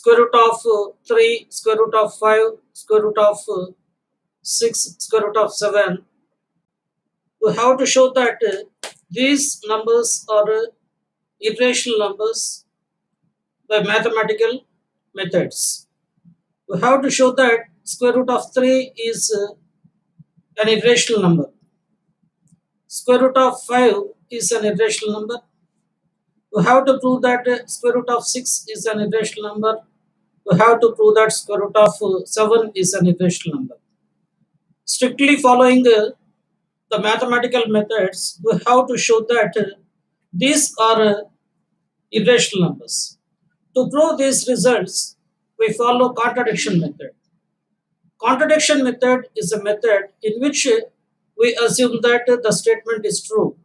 square root of 3, square root of 5, square root of 6, square root of 7. We have to show that these numbers are irrational numbers by mathematical methods. We have to show that square root of 3 is an irrational number. Square root of 5 is an irrational number. We have to prove that square root of 6 is an irrational number. We have to prove that square root of 7 is an irrational number. Strictly following the mathematical methods, we have to show that these are irrational numbers. To prove these results, we follow contradiction method. Contradiction method is a method in which we assume that the statement is true.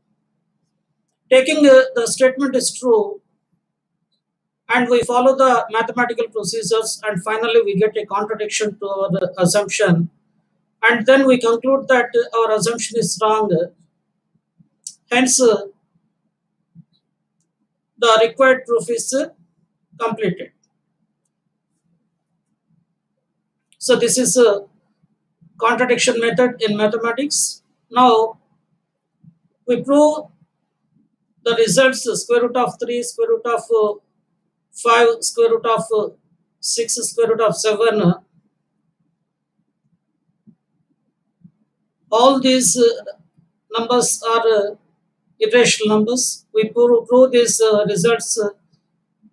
Taking the statement is true, and we follow the mathematical procedures, and finally we get a contradiction to our assumption, and then we conclude that our assumption is wrong. Hence, the required proof is completed. So this is a contradiction method in mathematics. Now we prove the results: square root of 3, square root of 5, square root of 6, square root of 7. All these numbers are irrational numbers. We prove these results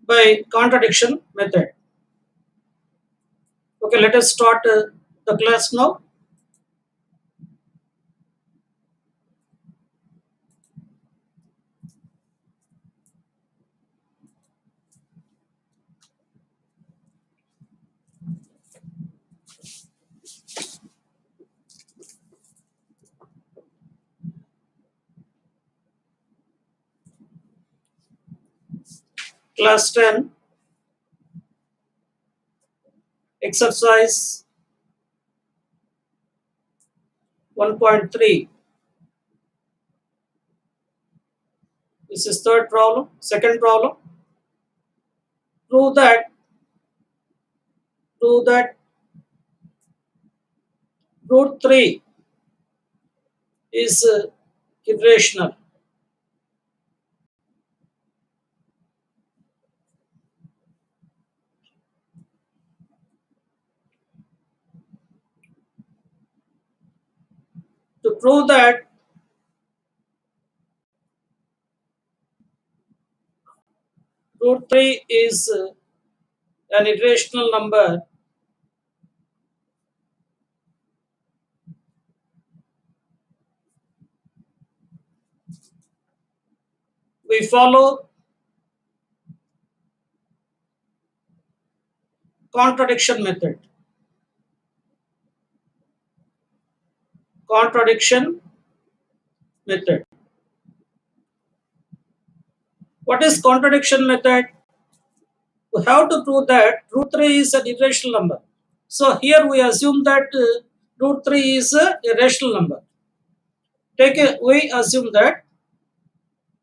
by contradiction method. Okay, let us start the class now. Class 10, exercise 1.3. This is third problem. Second problem. Prove that root 3 is irrational. To prove that root 3 is an irrational number, we follow contradiction method. Contradiction method. What is contradiction method? We have to prove that root 3 is an irrational number. So here we assume that root 3 is a rational number. We assume that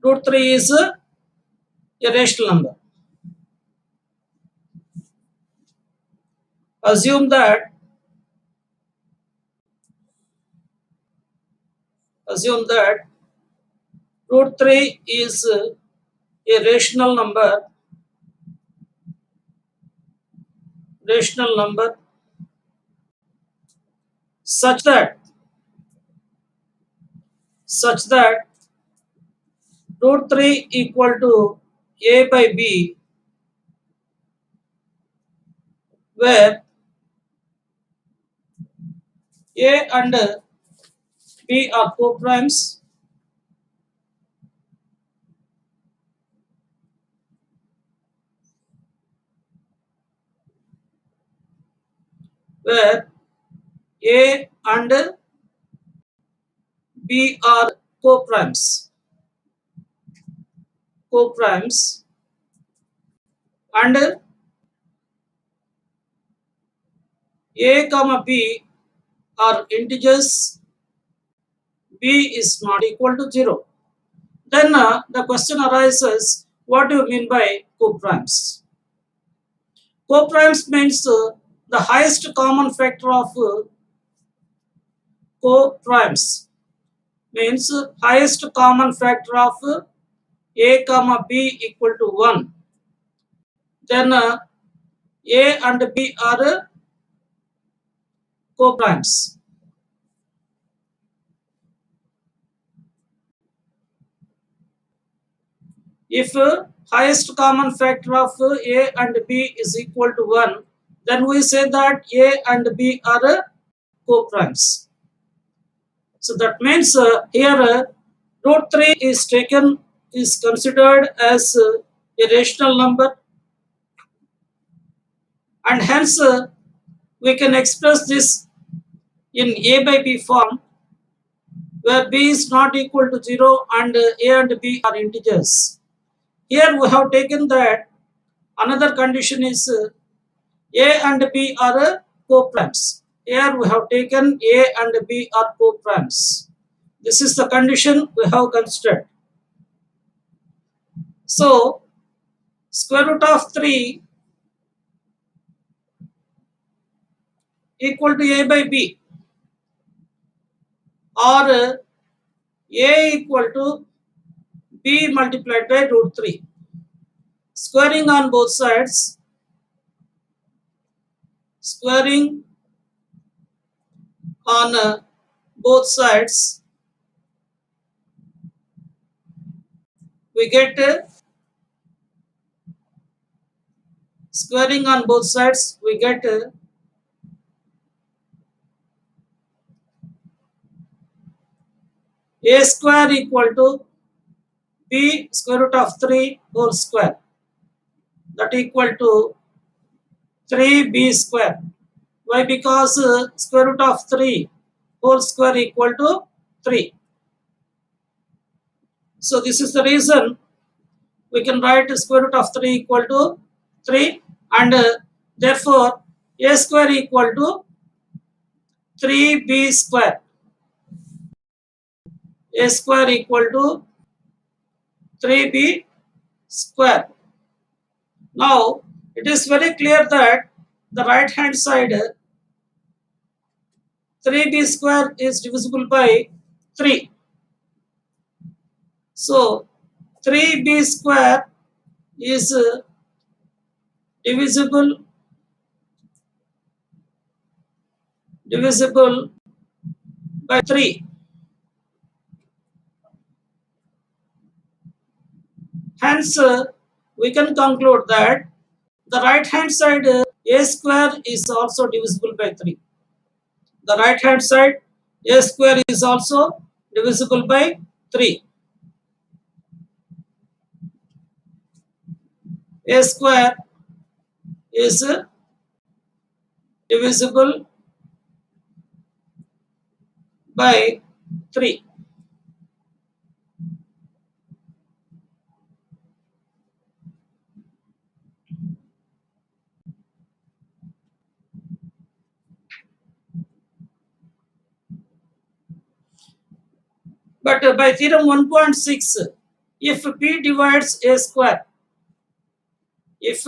root 3 is a rational number. Assume that root 3 is a rational number such that root 3 equal to a by b, where a and b are co-primes, where a and b are co-primes, and a comma b are integers, b is not equal to 0. Then the question arises, what do you mean by co-primes? Co-primes means the highest common factor of co-primes means highest common factor of a comma b equal to 1. Then a and b are co-primes. If highest common factor of a and b is equal to 1, then we say that a and b are co-primes. So that means here root 3 is considered as a rational number, and hence we can express this in a by b form, where b is not equal to 0 and a and b are integers. Here we have taken that another condition is a and b are co-primes. Here we have taken a and b are co-primes. This is the condition we have considered. So square root of 3 equal to a by b, or a equal to b multiplied by root 3. Squaring on both sides, squaring on both sides, we get squaring on both sides, we get a square equal to b square root of 3 whole square, that equal to 3b square. Why? Because square root of 3 whole square equal to 3. So this is the reason we can write square root of 3 equal to 3, and therefore a square equal to 3b square. A square equal to 3b square. Now it is very clear that the right hand side 3b square is divisible by 3. So 3b square is divisible by 3. Hence we can conclude that the right hand side a square is also divisible by 3. The right hand side a square is also divisible by 3. A square is divisible by 3. But by theorem 1.6, if p divides a square, if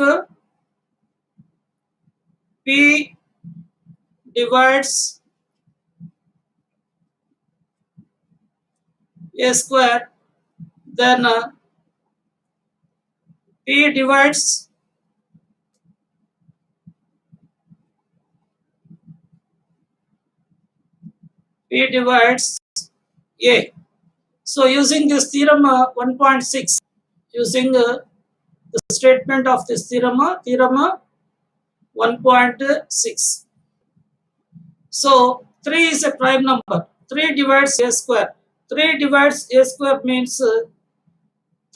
p divides a square, then p divides a. So using this theorem 1.6, using the statement of this theorem, theorem 1.6. So 3 is a prime number. 3 divides a square. 3 divides a square means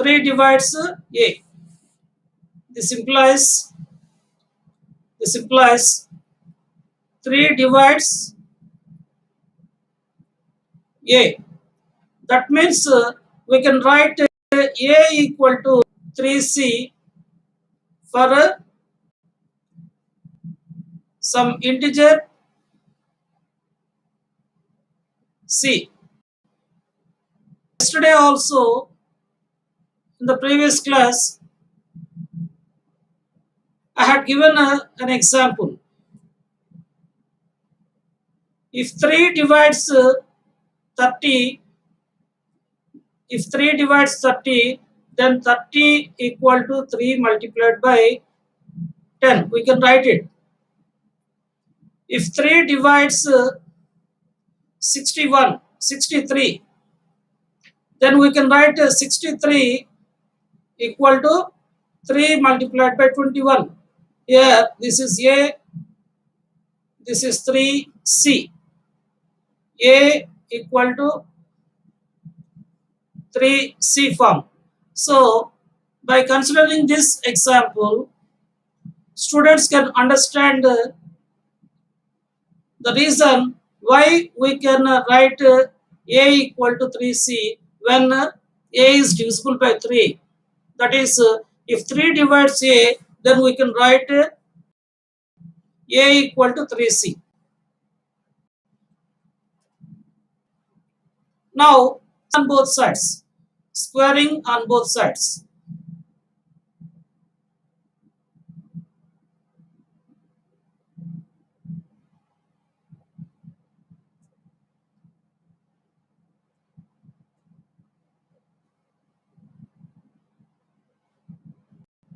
3 divides a. This implies 3 divides a. That means we can write a equal to 3c for some integer c. Yesterday also, in the previous class, I had given an example. If 3 divides 30, if 3 divides 30, then 30 equal to 3 multiplied by 10. We can write it. If 3 divides 61, 63, then we can write 63 equal to 3 multiplied by 21. Here, this is A, this is 3C. A equal to 3C form. So, by considering this example, students can understand the reason why we can write A equal to 3C when A is divisible by 3. That is, if 3 divides A, then we can write A equal to 3C. Now, on both sides, squaring on both sides.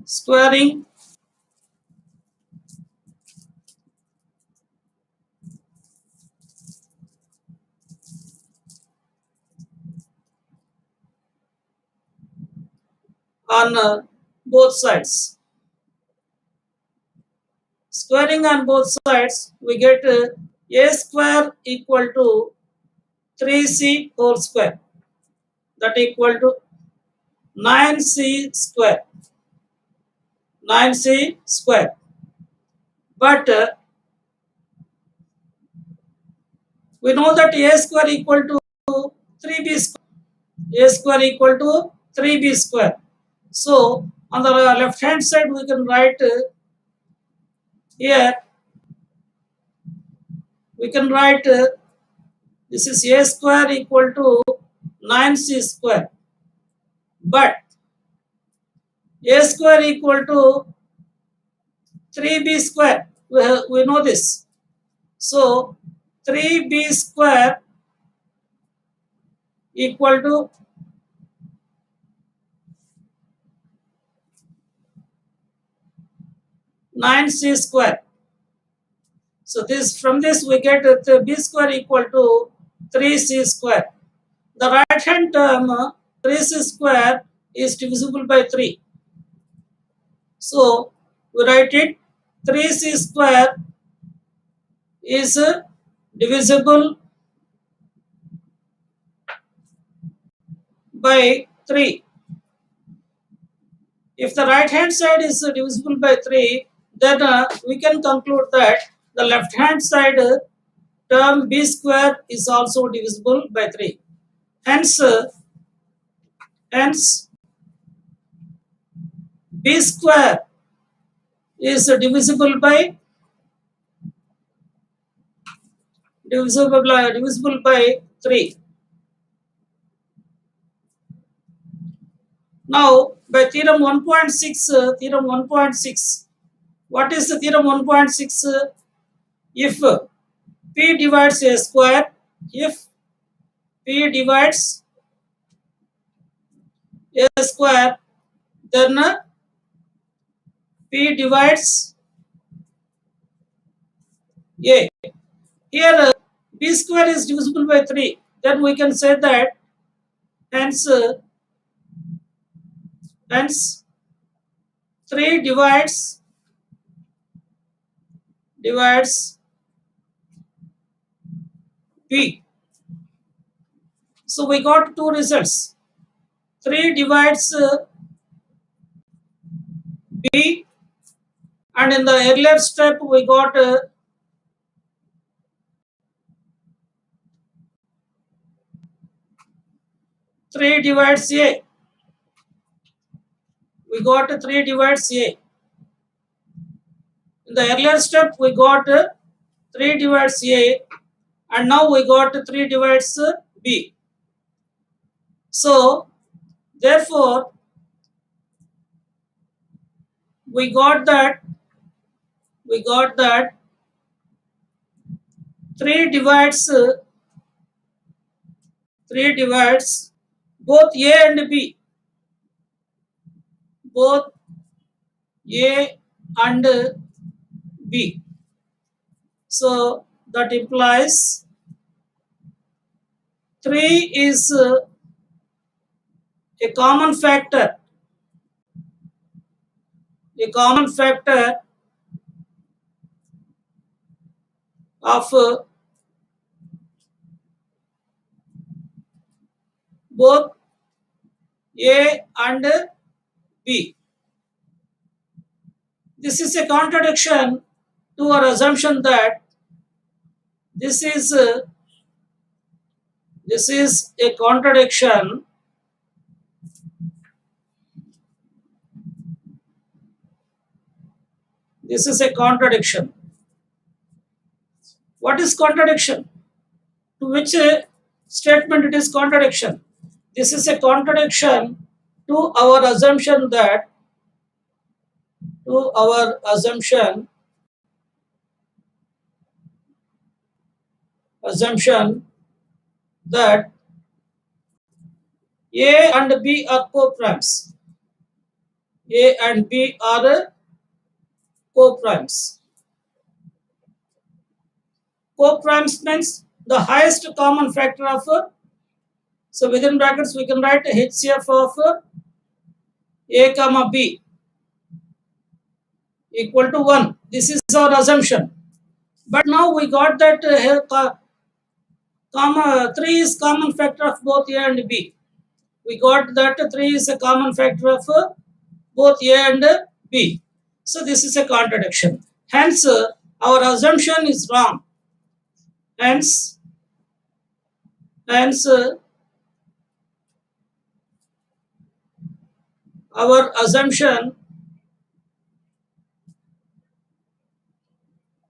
Squaring on both sides. Squaring on both sides, we get A square equal to 3C whole square. That equal to 9C square. 9C square. But we know that A square equal to 3B square. A square equal to 3B square. So, on the left hand side, we can write here, we can write this is A square equal to 9C square. But A square equal to 3B square. We know this. So, 3B square equal to 9C square. So, this from this we get B square equal to 3C square. The right hand term 3C square is divisible by 3. So, we write it 3C square is divisible by 3. If the right hand side is divisible by 3, then we can conclude that the left hand side term B square is also divisible by 3. Hence, hence B square is divisible by 3. Now, by theorem 1.6, theorem 1.6, what is the theorem 1.6? If P divides A square, if P divides A square, then P divides A. Here, B square is divisible by 3. Then we can say that hence, hence 3 divides B. So we got two results. 3 divides B, and in the earlier step we got 3 divides A. We got 3 divides A. In the earlier step we got 3 divides A, and now we got 3 divides B. So, therefore, we got that we got that 3 divides 3 divides both A and B, both A and B. So that implies 3 is a common factor, a common factor of both A and B. This is a contradiction to our assumption that this is uh, this is a contradiction. This is a contradiction. What is contradiction? To which statement it is contradiction? This is a contradiction to our assumption that to our assumption that A and B are co-primes. A and B are co-primes. Co-primes means the highest common factor of so within brackets we can write HCF of A comma B equal to 1. This is our assumption. But now we got that 3 is common factor of both A and B. We got that 3 is a common factor of both A and B. So this is a contradiction. Hence, our assumption is wrong. Hence,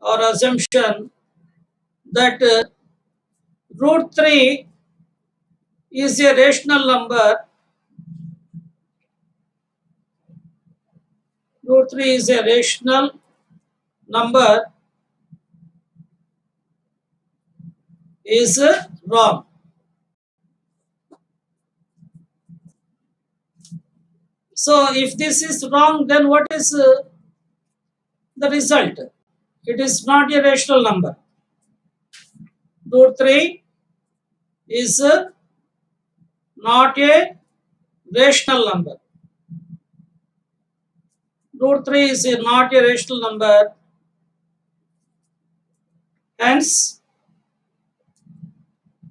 our assumption that root 3 is a rational number. Root 3 is a rational number is wrong. So if this is wrong, then what is the result? It is not a rational number. Root 3 is not a rational number. Root 3 is not a rational number. Hence,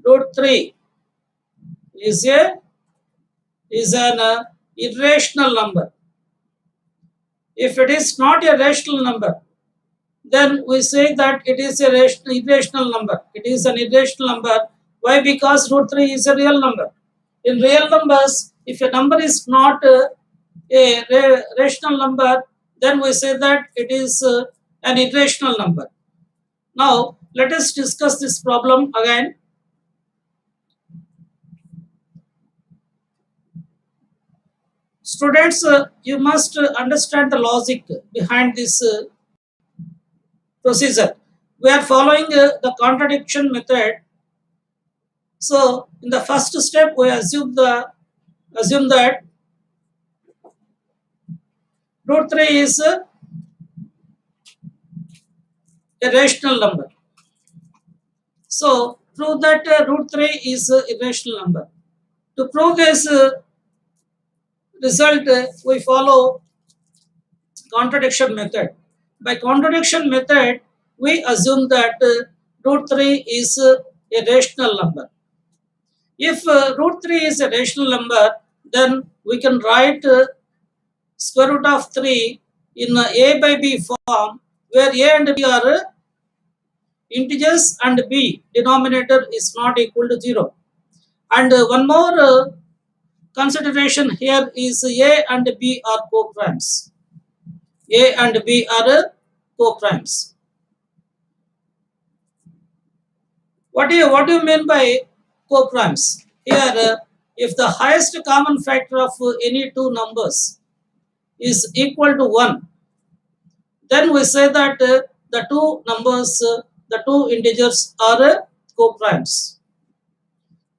root 3 is an irrational number. If it is not a rational number, then we say that it is a irrational number. It is an irrational number. Why? Because root 3 is a real number. In real numbers, if a number is not a rational number, then we say that it is an irrational number. Now, let us discuss this problem again. Students, you must understand the logic behind this procedure. We are following the contradiction method. So, in the first step, we assume that root 3 is a rational number. So, prove that root 3 is a irrational number. To prove this result, we follow contradiction method. By contradiction method, we assume that root 3 is a rational number. If root 3 is a rational number, then we can write square root of 3 in a by b form, where a and b are integers and b denominator is not equal to 0. And one more consideration here is a and b are co-primes. A and B are co-primes. What do you mean by co-primes? Here, if the highest common factor of any two numbers is equal to 1, then we say that the two numbers, the two integers are co-primes.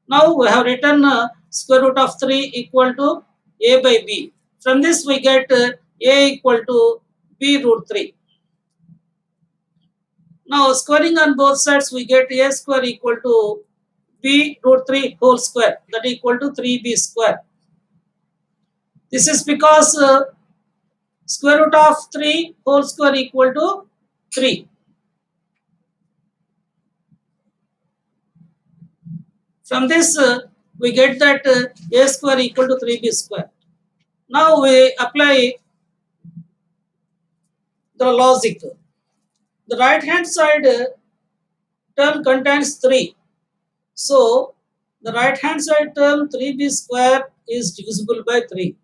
Now we have written square root of 3 equal to a by b. From this we get a equal to b root 3. Now squaring on both sides we get a square equal to b root 3 whole square, that equal to 3b square. This is because square root of 3 whole square equal to 3. From this we get that a square equal to 3b square. Now we apply the logic. The right hand side term contains 3. So the right hand side term 3b square is divisible by 3.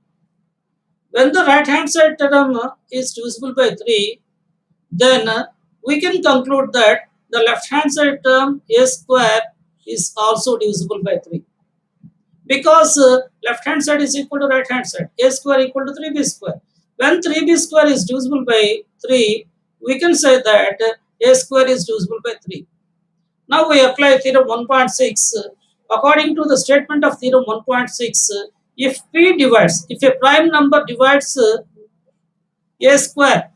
When the right hand side term is divisible by 3, then we can conclude that the left hand side term a square is also divisible by 3. Because left hand side is equal to right hand side, a square equal to 3b square. When 3b square is divisible by 3, we can say that a square is divisible by 3. Now we apply theorem 1.6. According to the statement of theorem 1.6, if p divides, if a prime number divides a square,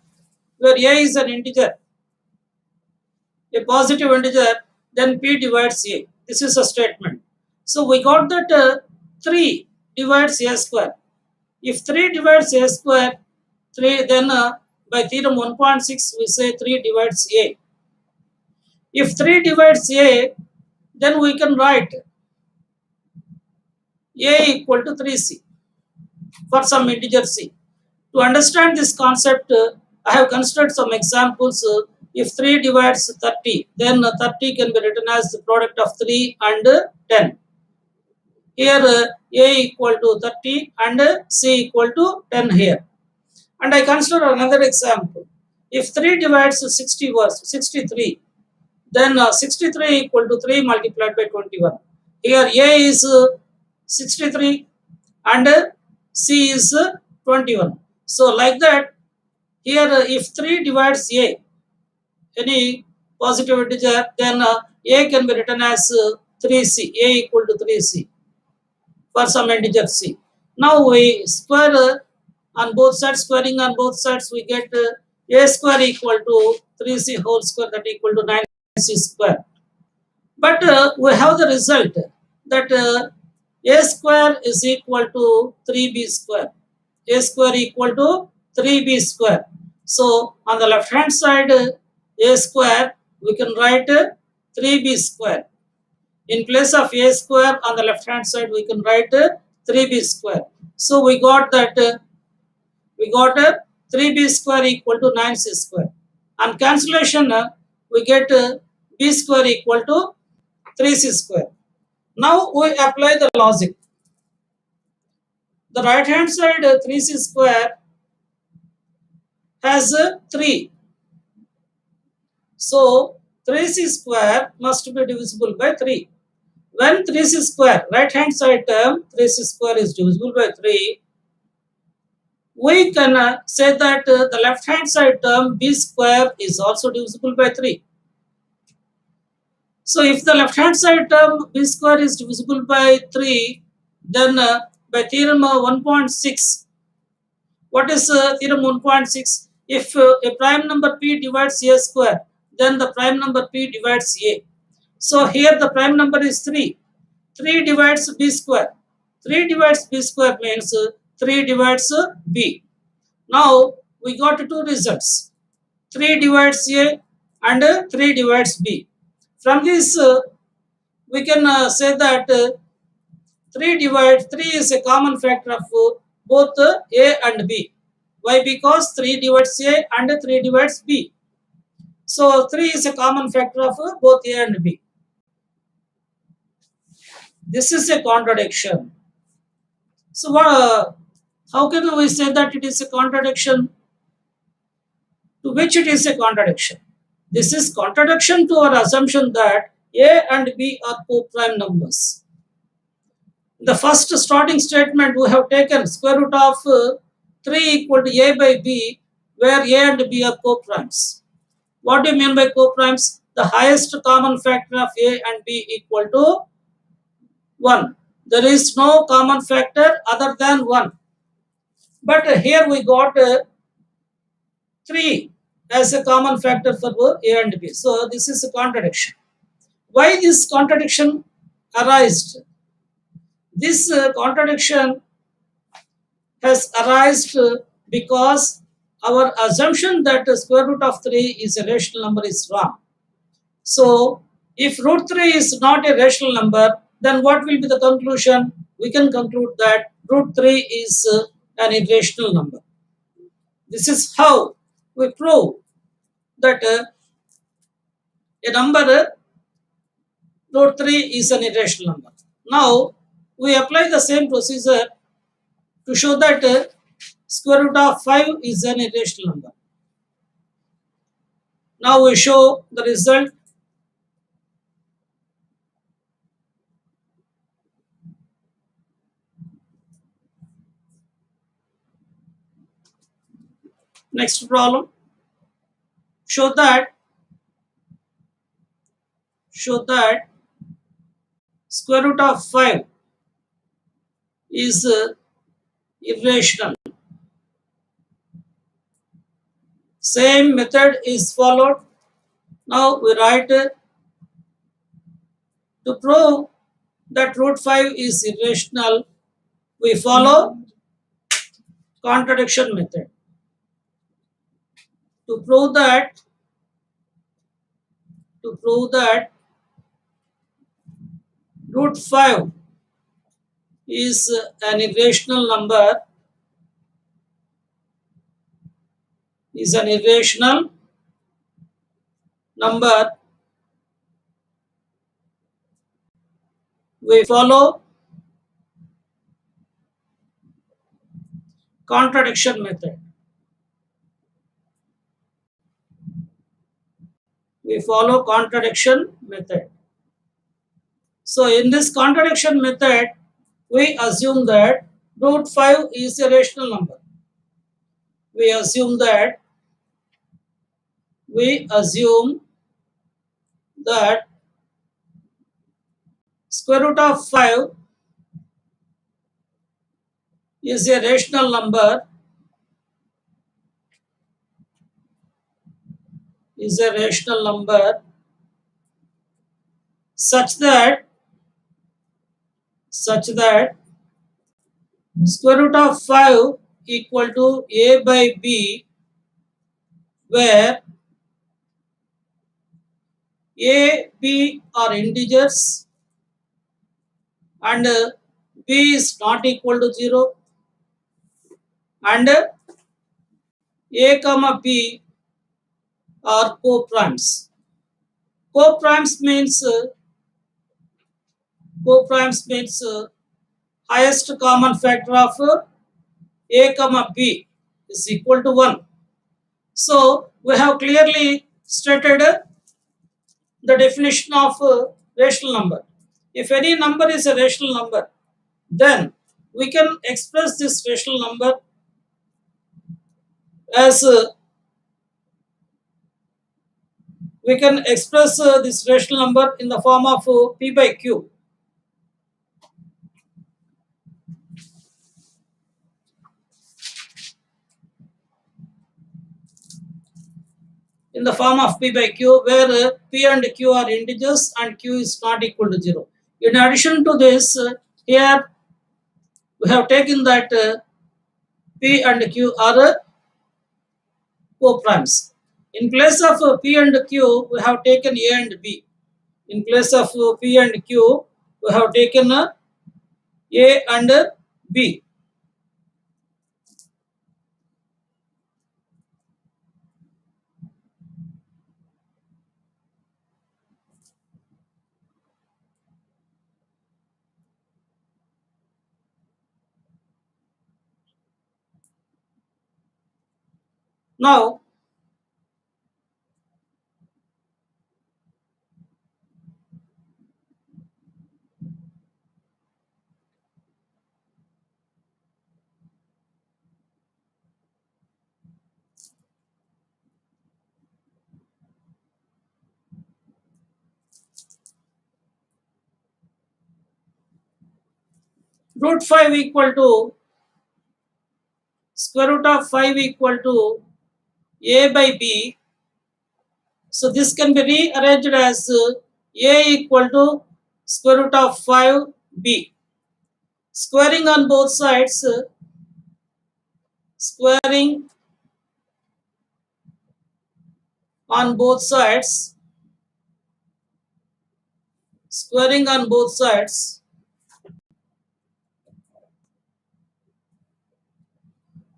where a is an integer, a positive integer, then p divides a. This is a statement. So we got that 3 divides a square. If 3 divides a square, 3, then by theorem 1.6 we say 3 divides a. If 3 divides a, then we can write a equal to 3c for some integer c. To understand this concept, I have considered some examples. If 3 divides 30, then 30 can be written as the product of 3 and 10. Here a equal to 30 and c equal to 10 here. And I consider another example. If 3 divides 60 was 63, then 63 equal to 3 multiplied by 21. Here a is 63 and c is 21. So like that, here if 3 divides a, any positive integer, then a can be written as 3c, a equal to 3c for some integer c. Now we square on both sides, squaring on both sides, we get a square equal to 3c whole square, that equal to 9c square. But we have the result that a square is equal to 3b square. A square equal to 3b square. So on the left hand side, a square, we can write 3b square. In place of a square on the left hand side, we can write 3b square. So we got that we got 3b square equal to 9c square. On cancellation, we get b square equal to 3c square. Now we apply the logic. The right hand side 3c square has 3. So 3c square must be divisible by 3. When 3c square, right hand side term 3c square is divisible by 3, we can say that the left hand side term b square is also divisible by 3. So if the left hand side term b square is divisible by 3, then by theorem 1.6, what is theorem 1.6? If a prime number p divides a square, then the prime number p divides a. So here the prime number is 3. 3 divides b square. 3 divides b square means 3 divides b. Now we got two results. 3 divides a and 3 divides b. From this we can say that 3 is a common factor of both a and b. Why? Because 3 divides a and 3 divides b. So 3 is a common factor of both a and b. This is a contradiction. So how can we say that it is a contradiction? To which it is a contradiction? This is contradiction to our assumption that a and b are co-prime numbers. The first starting statement we have taken square root of 3 equal to a by b. where A and B are co-primes. What do you mean by co-primes? The highest common factor of A and B equal to 1. There is no common factor other than 1. But here we got 3 as a common factor for both A and B. So this is a contradiction. Why this contradiction arised? This contradiction has arisen because our assumption that the square root of 3 is a rational number is wrong. So, if root 3 is not a rational number, then what will be the conclusion? We can conclude that root 3 is an irrational number. This is how we prove that a number root 3 is an irrational number. Now, we apply the same procedure to show that square root of 5 is an irrational number. Now we show the result. Next problem. Show that square root of 5 is irrational. Same method is followed. Now we write to prove that root 5 is irrational, we follow contradiction method. To prove that root 5 is an irrational number, we follow contradiction method. We follow contradiction method. So in this contradiction method, we assume that root 5 is a rational number. We assume that square root of 5 is a rational number, such that square root of 5 equal to a by b, where a, b are integers and b is not equal to 0, and a comma b are co-primes. Co-primes means highest common factor of a comma b is equal to 1. So we have clearly stated the definition of rational number. If any number is a rational number, then we can express this rational number as this rational number in the form of p by q. In the form of p by q, where p and q are integers and q is not equal to 0. In addition to this, here we have taken that p and q are co-primes. In place of p and q, we have taken a and b. In place of p and q, we have taken a and b. Now, root 5 equal to square root of 5 equal to a by b. So this can be rearranged as a equal to square root of 5b. Squaring on both sides, squaring on both sides, squaring on both sides,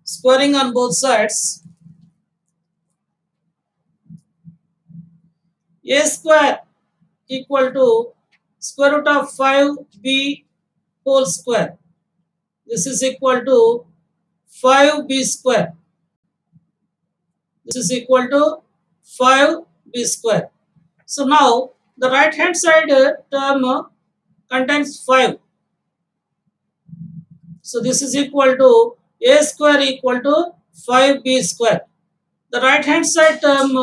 squaring on both sides, a square equal to square root of 5b whole square. This is equal to 5b square. This is equal to 5b square. So now the right hand side term contains 5. So this is equal to a square equal to 5b square. The right hand side term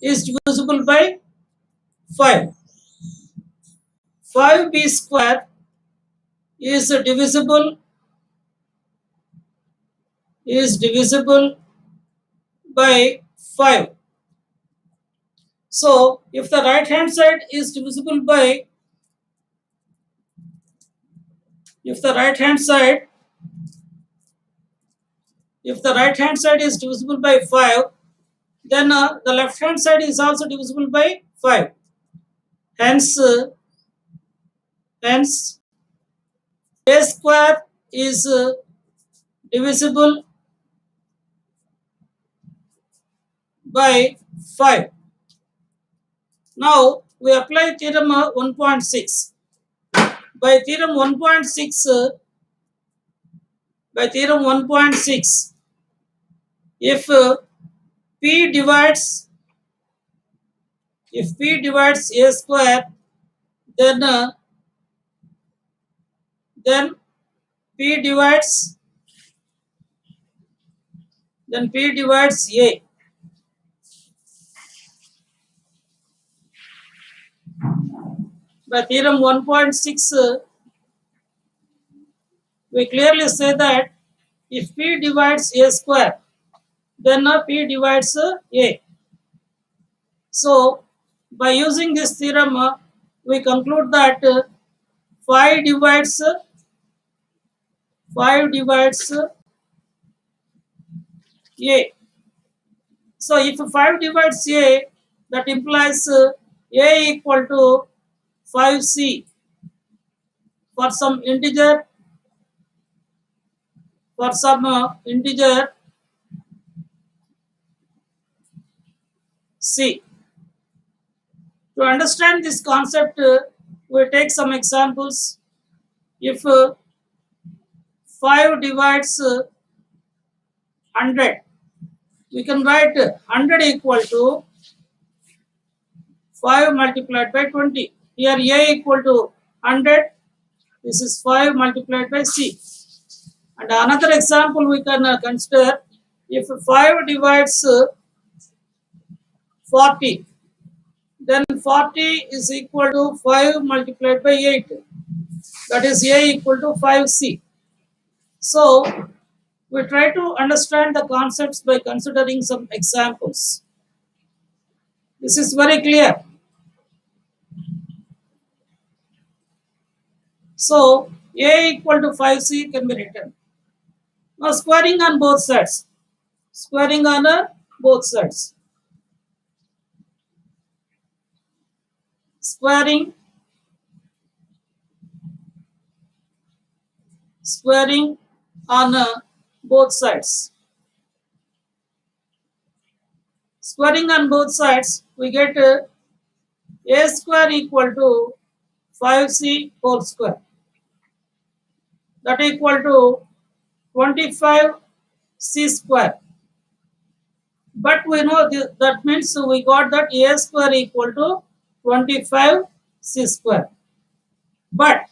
is divisible by 5. 5b square is divisible by 5. So if the right hand side is divisible by if the right hand side is divisible by 5, then the left hand side is also divisible by 5. Hence a square is divisible by 5. Now we apply theorem 1.6. By theorem 1.6, if p divides a square, then p divides a. By theorem 1.6, we clearly say that if p divides a square, then p divides a. So by using this theorem, we conclude that 5 divides 5 divides a. So if 5 divides a, that implies a equal to 5c for some integer c. To understand this concept, we take some examples. If 5 divides 100, we can write 100 equal to 5 multiplied by 20. Here a equal to 100. This is 5 multiplied by c. And another example we can consider, if 5 divides 40, then 40 is equal to 5 multiplied by 8. That is a equal to 5c. So we try to understand the concepts by considering some examples. This is very clear. So a equal to 5c can be written. Now squaring on both sides. Squaring on both sides. Squaring on both sides. Squaring on both sides, we get a square equal to 5c whole square. That equal to 25c square. But we know that means we got that a square equal to 25c square. But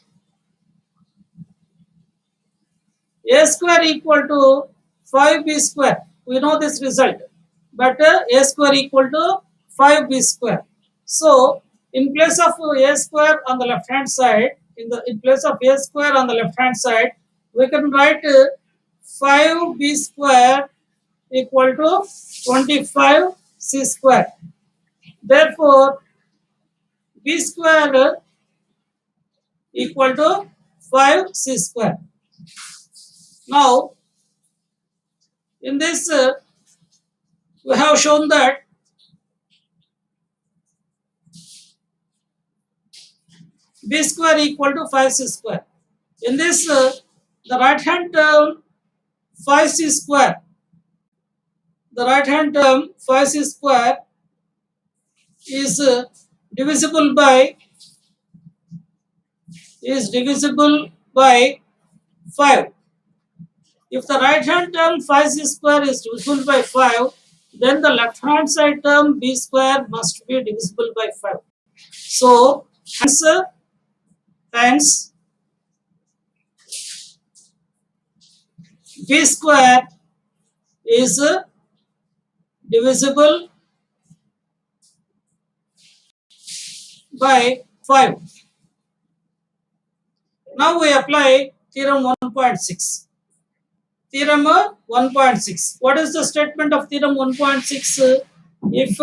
a square equal to 5b square. We know this result. But a square equal to 5b square. So in place of a square on the left hand side, in place of a square on the left hand side, we can write 5b square equal to 25c square. Therefore, b square equal to 5c square. Now, in this, we have shown that b square equal to 5c square. In this, the right hand term 5c square, the right hand term 5c square is divisible by 5. If the right hand term 5c square is divisible by 5, then the left hand side term b square must be divisible by 5. So, hence b square is divisible by 5. Now we apply theorem 1.6. Theorem 1.6. What is the statement of theorem 1.6? If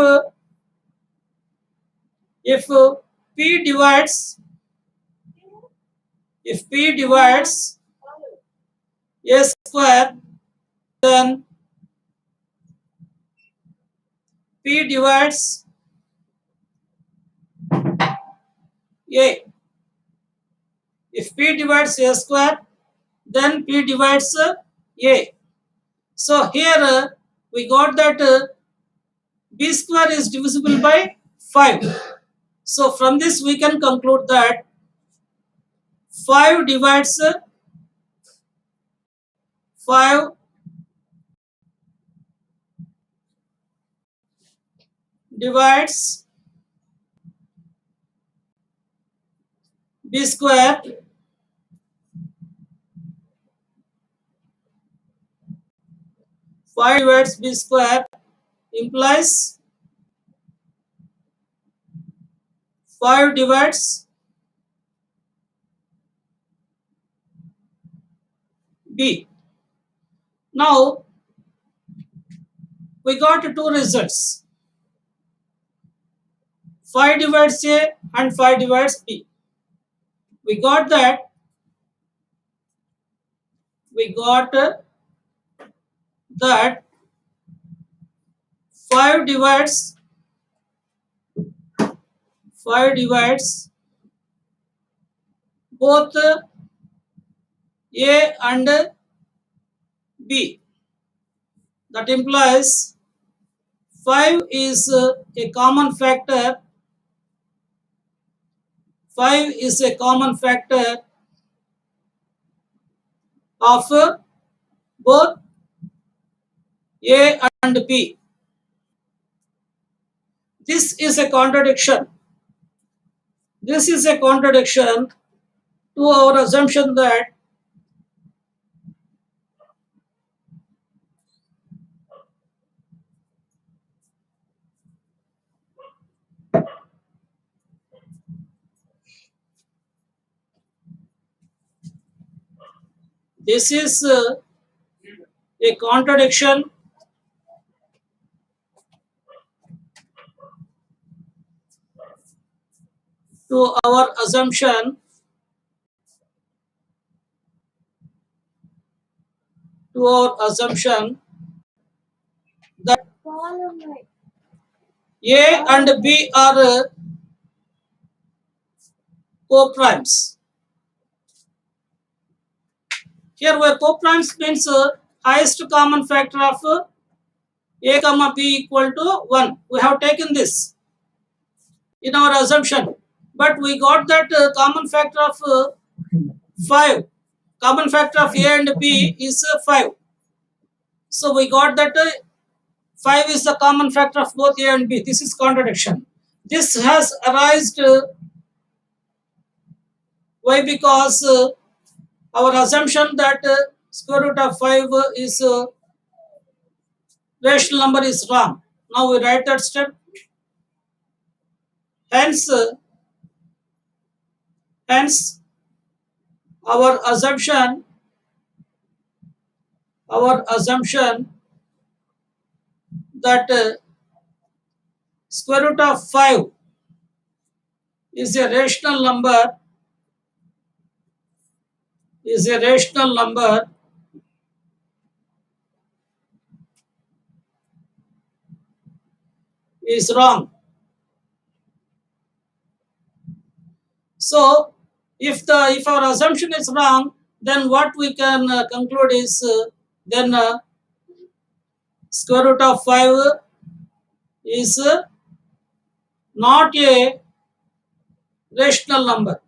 p divides a square, then p divides a. If p divides a square, then p divides a. So here we got that b square is divisible by 5. So from this we can conclude that 5 divides 5 divides b square. 5 divides b square implies 5 divides b. Now we got two results. 5 divides a and 5 divides b. We got that 5 divides both a and b. That implies 5 is a common factor. 5 is a common factor of both a and b. This is a contradiction. This is a contradiction to our assumption that this is a contradiction to our assumption that a and b are co-primes. Here where co-primes means highest common factor of a comma b equal to 1. We have taken this in our assumption, but we got that common factor of 5. Common factor of a and b is 5. So we got that 5 is the common factor of both a and b. This is contradiction. This has arisen why? Because our assumption that square root of 5 is rational number is wrong. Now we write that step. Hence our assumption our assumption that square root of 5 is a rational number is a rational number is wrong. So if our assumption is wrong, then what we can conclude is then square root of 5 is not a rational number.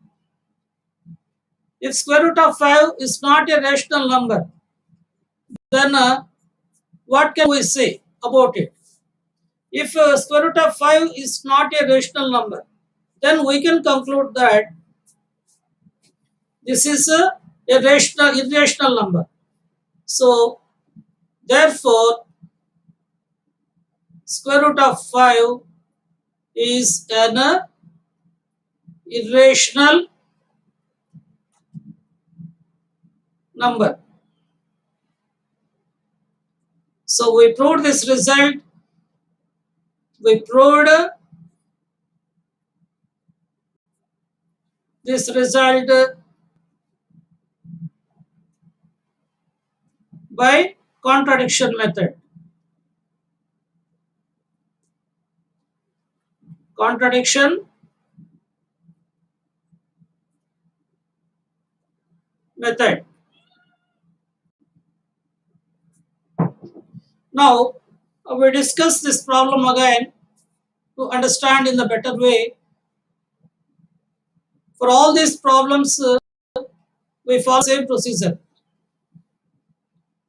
If square root of 5 is not a rational number, then what can we say about it? If square root of 5 is not a rational number, then we can conclude that this is a rational irrational number. So therefore square root of 5 is an irrational number. So we proved this result. We proved this result by contradiction method. Contradiction method. Now we discuss this problem again to understand in a better way. For all these problems, we follow the same procedure.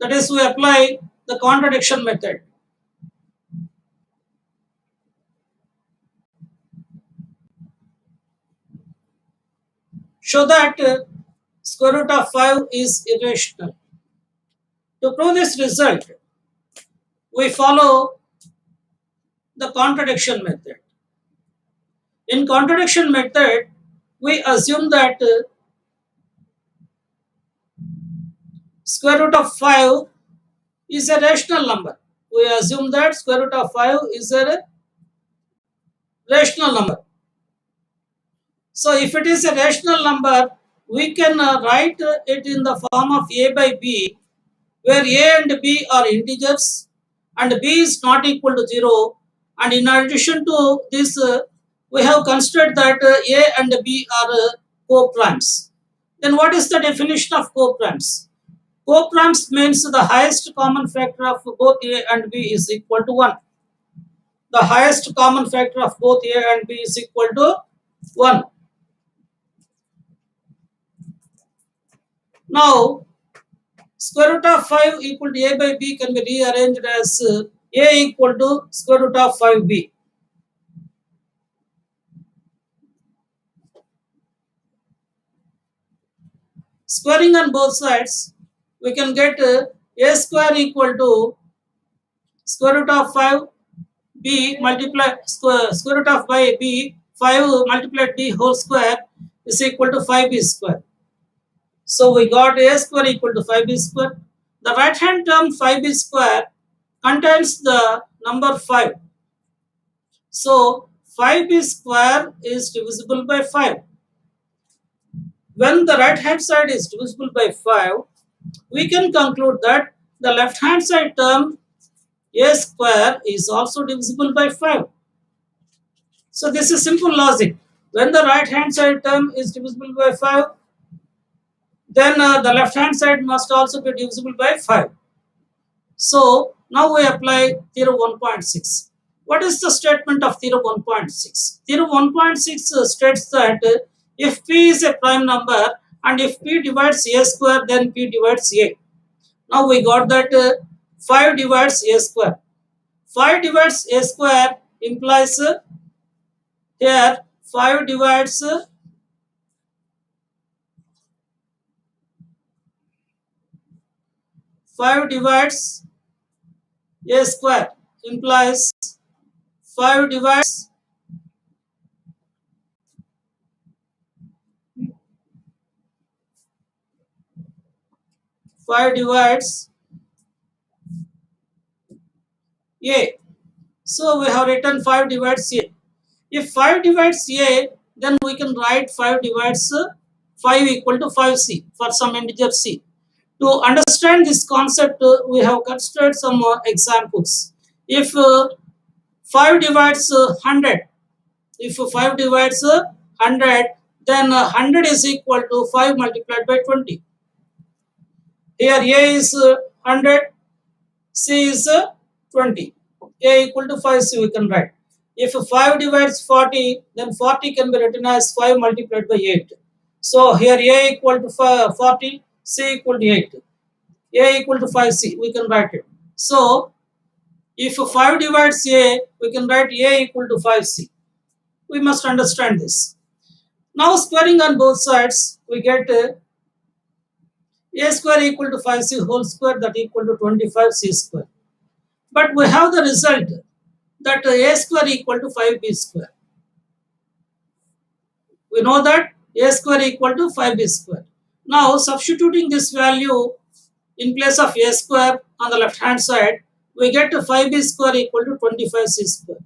That is, we apply the contradiction method. Show that square root of 5 is irrational. To prove this result, we follow the contradiction method. In contradiction method, we assume that square root of 5 is a rational number. We assume that square root of 5 is a rational number. So if it is a rational number, we can write it in the form of a by b, where a and b are integers and b is not equal to 0. And in addition to this, we have considered that a and b are co-primes. Then what is the definition of co-primes? Co-primes means the highest common factor of both a and b is equal to 1. The highest common factor of both a and b is equal to 1. Now, square root of 5 equal to a by b can be rearranged as a equal to square root of 5b. Squaring on both sides, we can get a square equal to square root of 5b multiplied square root of by b, 5 multiplied b whole square is equal to 5b square. So we got a square equal to 5b square. The right hand term 5b square contains the number 5. So 5b square is divisible by 5. When the right hand side is divisible by 5, we can conclude that the left hand side term a square is also divisible by 5. So this is simple logic. When the right hand side term is divisible by 5, then the left hand side must also be divisible by 5. So now we apply theorem 1.6. What is the statement of theorem 1.6? Theorem 1.6 states that if p is a prime number and if p divides a square, then p divides a. Now we got that 5 divides a square. 5 divides a square implies here 5 divides 5 divides a square implies 5 divides 5 divides A. So we have written 5 divides A. If 5 divides A, then we can write 5 divides 5 equal to 5C for some integer C. To understand this concept, we have considered some examples. If 5 divides 100, if 5 divides 100, then 100 is equal to 5 multiplied by 20. Here A is 100, C is 20. A equal to 5, C we can write. If 5 divides 40, then 40 can be written as 5 multiplied by 8. So here A equal to 40, C equal to 8. A equal to 5C, we can write it. So if 5 divides A, we can write A equal to 5C. We must understand this. Now squaring on both sides, we get A square equal to 5C whole square, that equal to 25C square. But we have the result that A square equal to 5B square. We know that A square equal to 5B square. Now substituting this value in place of A square on the left hand side, we get 5B square equal to 25C square.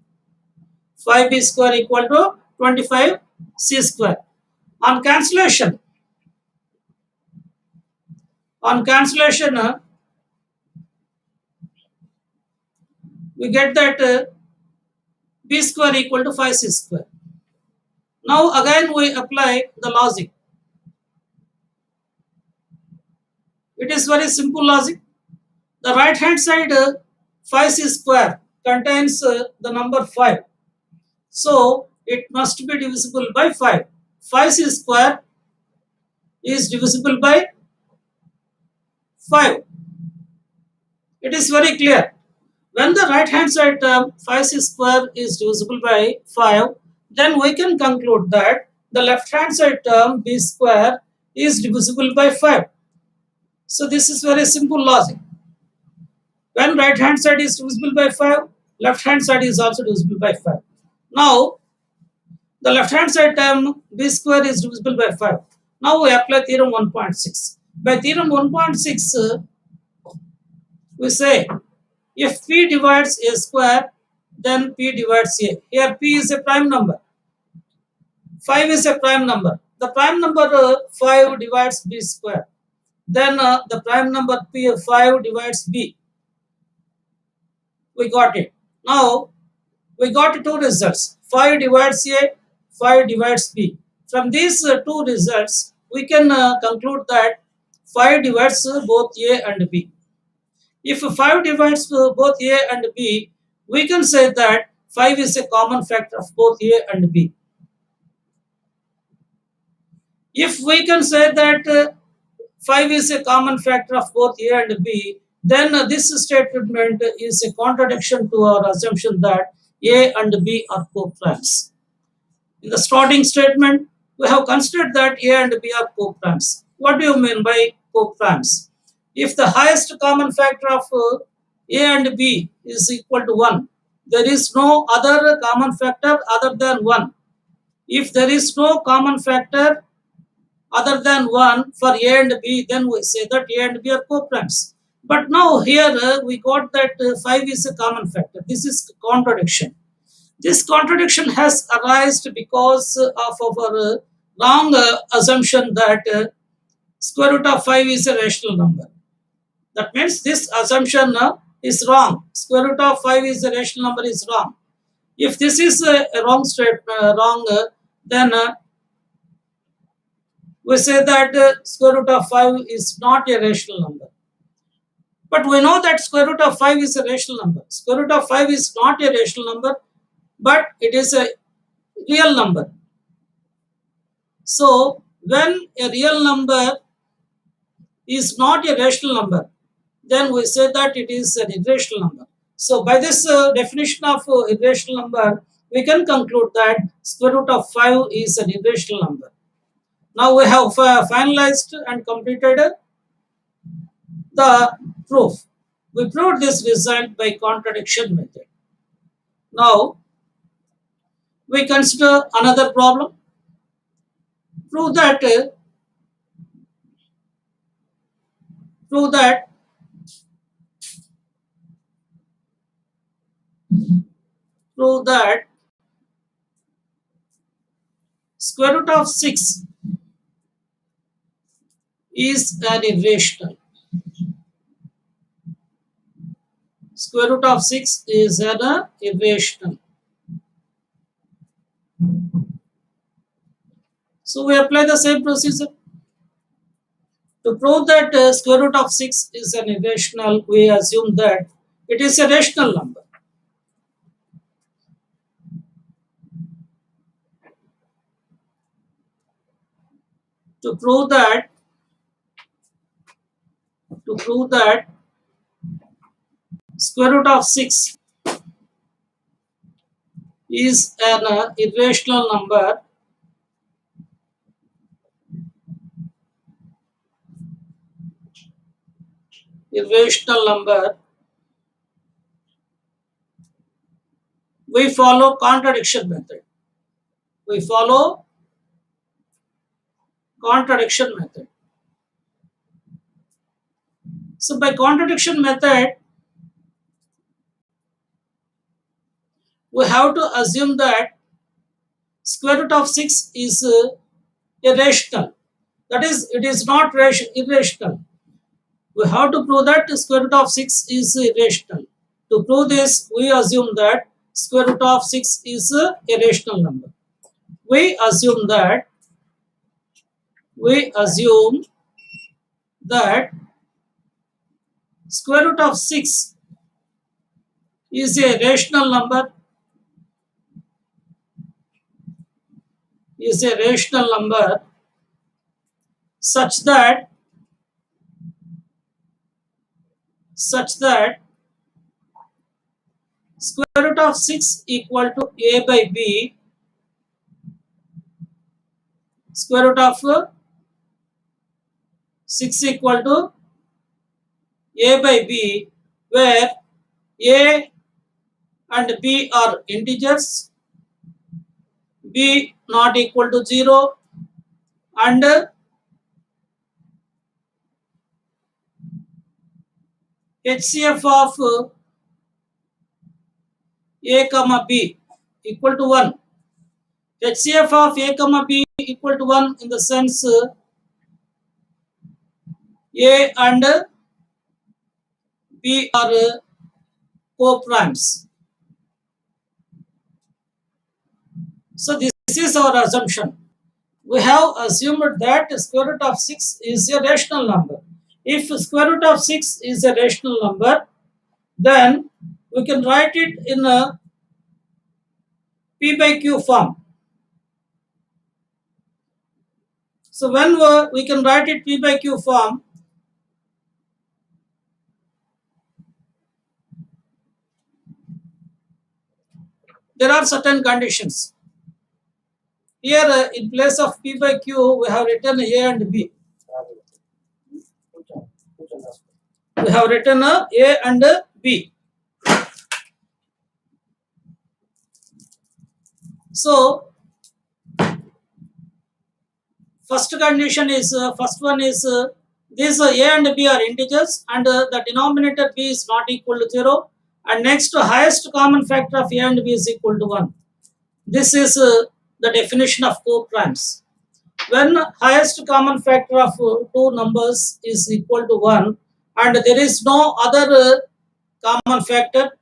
5B square equal to 25C square. On cancellation, we get that B square equal to 5C square. Now again we apply the logic. It is very simple logic. The right hand side 5C square contains the number 5. So it must be divisible by 5. 5C square is divisible by 5. It is very clear. When the right hand side term 5C square is divisible by 5, then we can conclude that the left hand side term B square is divisible by 5. So this is very simple logic. When right hand side is divisible by 5, left hand side is also divisible by 5. Now the left hand side term B square is divisible by 5. Now we apply theorem 1.6. By theorem 1.6, we say if P divides A square, then P divides A. Here P is a prime number. 5 is a prime number. The prime number 5 divides B square. Then the prime number P 5 divides B. We got it. Now we got two results. 5 divides A, 5 divides B. From these two results, we can conclude that 5 divides both A and B. If 5 divides both A and B, we can say that 5 is a common factor of both A and B. If we can say that 5 is a common factor of both A and B, then this statement is a contradiction to our assumption that A and B are co-primes. In the starting statement, we have considered that A and B are co-primes. What do you mean by co-primes? If the highest common factor of A and B is equal to 1, there is no other common factor other than 1. If there is no common factor other than 1 for A and B, then we say that A and B are co-primes. But now here we got that 5 is a common factor. This is contradiction. This contradiction has arisen because of our wrong assumption that square root of 5 is a rational number. That means this assumption is wrong. Square root of 5 is a rational number is wrong. If this is a wrong then we say that square root of 5 is not a rational number. But we know that square root of 5 is a rational number. Square root of 5 is not a rational number, but it is a real number. So when a real number is not a rational number, then we say that it is an irrational number. So by this definition of irrational number, we can conclude that square root of 5 is an irrational number. Now we have finalized and completed the proof. We proved this result by contradiction method. Now we consider another problem. prove that prove that square root of 6 is an irrational. Square root of 6 is an irrational. So we apply the same procedure. To prove that square root of 6 is an irrational, we assume that it is a rational number. To prove that square root of 6 is an irrational number, we follow contradiction method. We follow contradiction method. So by contradiction method, we have to assume that square root of 6 is irrational. That is, it is not irrational. We have to prove that square root of 6 is irrational. To prove this, we assume that square root of 6 is a irrational number. We assume that square root of 6 is a rational number, such that square root of 6 equal to a by b, square root of 6 equal to a by b, where a and b are integers, b not equal to 0, and HCF of a comma b equal to 1. HCF of a comma b equal to 1 in the sense a and b are co-primes. So this is our assumption. We have assumed that square root of 6 is a rational number. If square root of 6 is a rational number, then we can write it in a p by q form. So when we can write it p by q form, there are certain conditions. Here in place of p by q, we have written a and b. We have written a and b. So first condition is first one is these a and b are integers, and the denominator b is not equal to 0, and next highest common factor of a and b is equal to 1. This is the definition of co-primes. When highest common factor of two numbers is equal to 1 and there is no other common factor,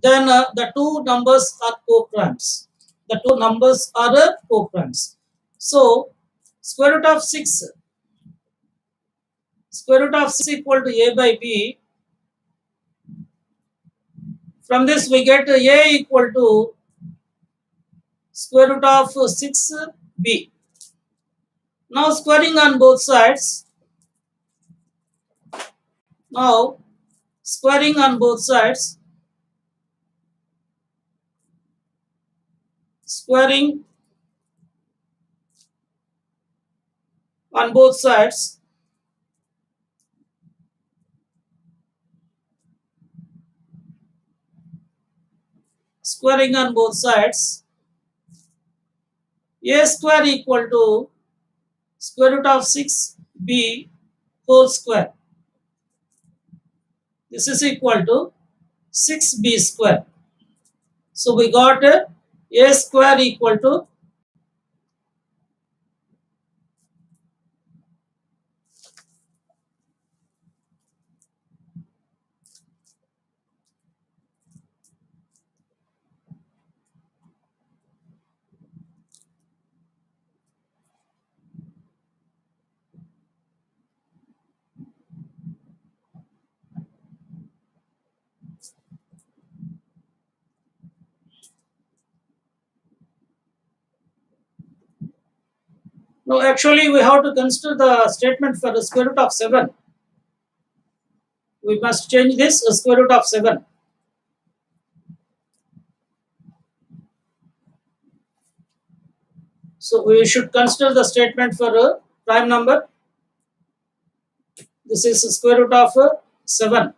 then the two numbers are co-primes. The two numbers are co-primes. So square root of 6 equal to a by b. From this we get a equal to square root of 6b. Now squaring on both sides. Squaring on both sides squaring on both sides a square equal to square root of 6b whole square. This is equal to 6b square. So we got a square equal to no, actually we have to consider the statement for the square root of 7. We must change this square root of 7. So we should consider the statement for a prime number. This is square root of 7.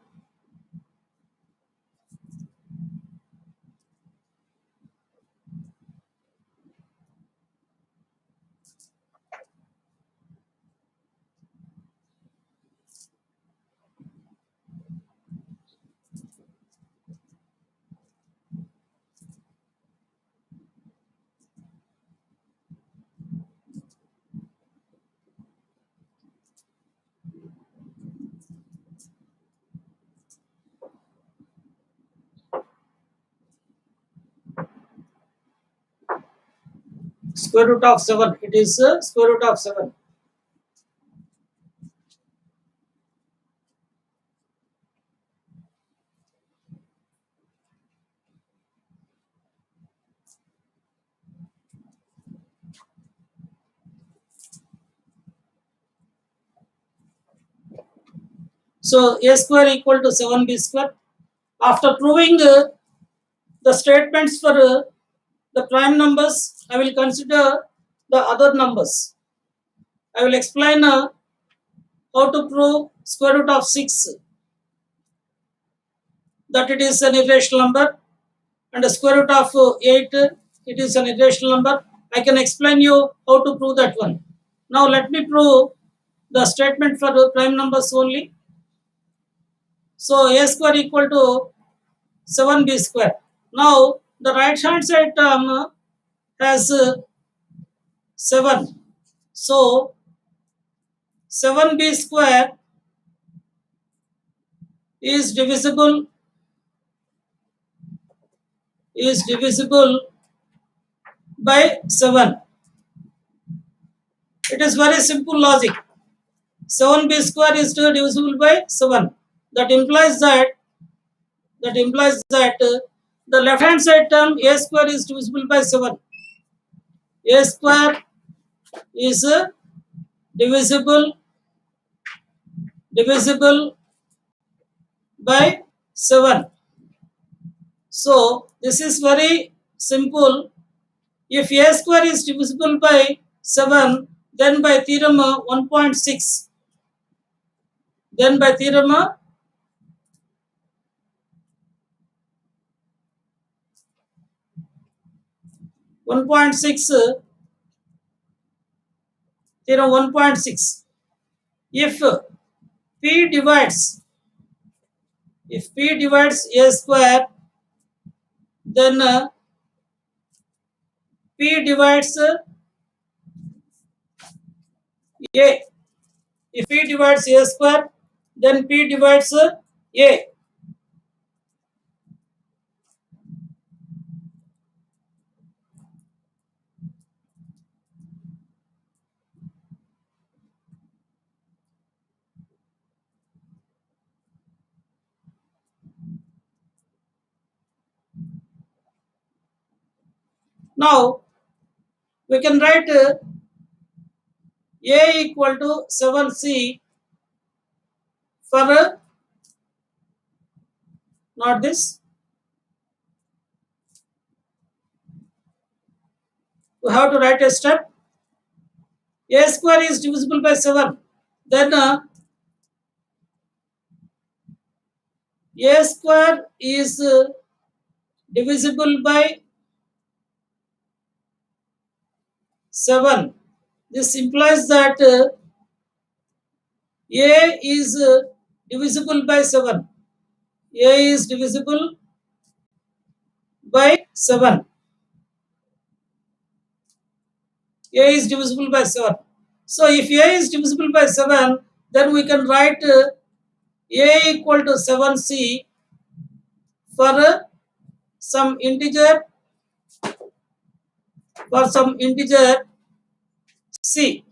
Square root of 7. It is square root of 7. So a square equal to 7b square. After proving the statements for the prime numbers, I will consider the other numbers. I will explain how to prove square root of 6, that it is an irrational number, and the square root of 8, it is an irrational number. I can explain you how to prove that one. Now let me prove the statement for the prime numbers only. So a square equal to 7b square. Now the right hand side term has 7. So 7b square is divisible by 7. It is very simple logic. 7b square is divisible by 7. That implies that the left hand side term a square is divisible by 7. A square is divisible divisible by 7. So this is very simple. If a square is divisible by 7, then by theorem 1.6, then by theorem 1.6, theorem 1.6, if p divides a square, then p divides a. If p divides a square, then p divides a. Now we can write a equal to 7c for not this. We have to write a step. A square is divisible by 7. Then a square is divisible by 7. This implies that a is divisible by 7. A is divisible by 7. A is divisible by 7. So if A is divisible by 7, then we can write A equal to 7C for some integer C.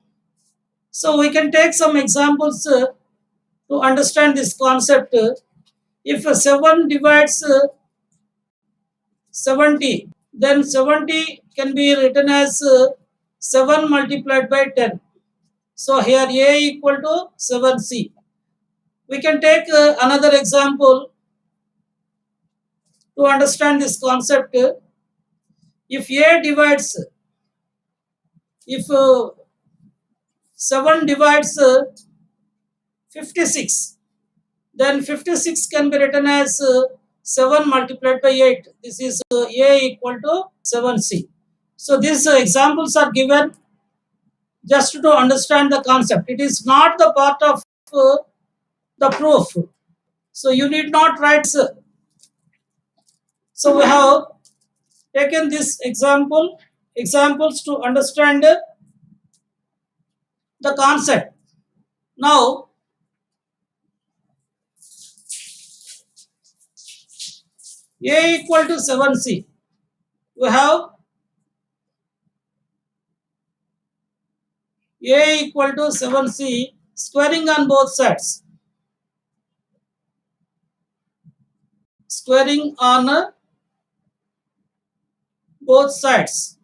So we can take some examples to understand this concept. If 7 divides 70, then 70 can be written as 7 multiplied by 10. So here A equal to 7C. We can take another example to understand this concept. If A divides, if 7 divides 56, then 56 can be written as 7 multiplied by 8. This is A equal to 7C. So these examples are given just to understand the concept. It is not the part of the proof. So you need not write. So we have taken this examples to understand the concept. Now A equal to 7C. We have A equal to 7C squaring on both sides. Squaring on both sides.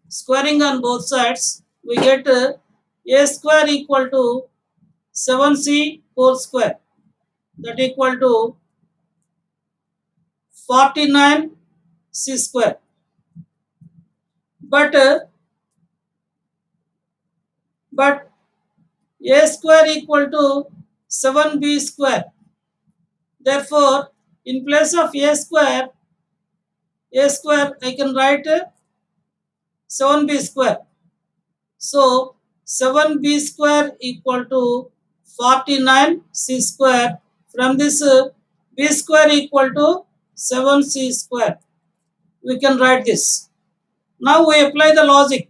Squaring on both sides, we get A square equal to 7C whole square. That equal to 49C square. But A square equal to 7B square. Therefore, in place of A square I can write 7B square. So 7B square equal to 49C square. From this B square equal to 7C square. We can write this. Now we apply the logic.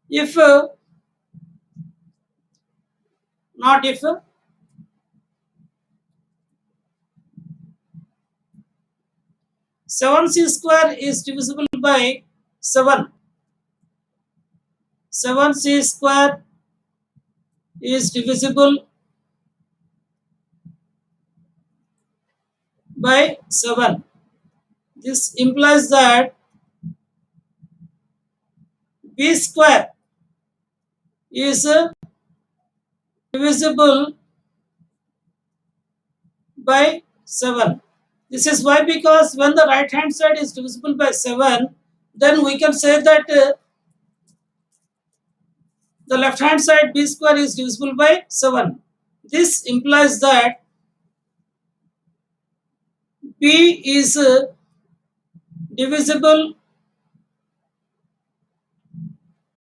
If not if 7C square is divisible by 7. 7C square is divisible by 7. This implies that B square is divisible by 7. This is why, because when the right hand side is divisible by 7, then we can say that the left hand side B square is divisible by 7. This implies that B is divisible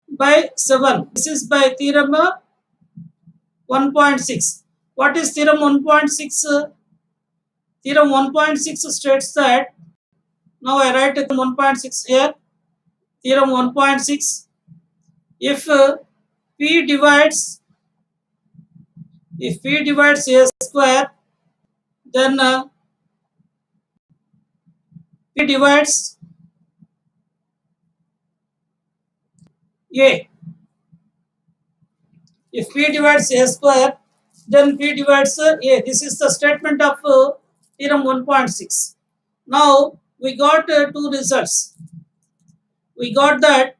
by 7. This is by theorem 1.6. What is theorem 1.6? Theorem 1.6 states that, now I write theorem 1.6 here. Theorem 1.6, if P divides A square, then P divides A. If P divides A square, then P divides A. This is the statement of theorem 1.6. Now we got two results. We got that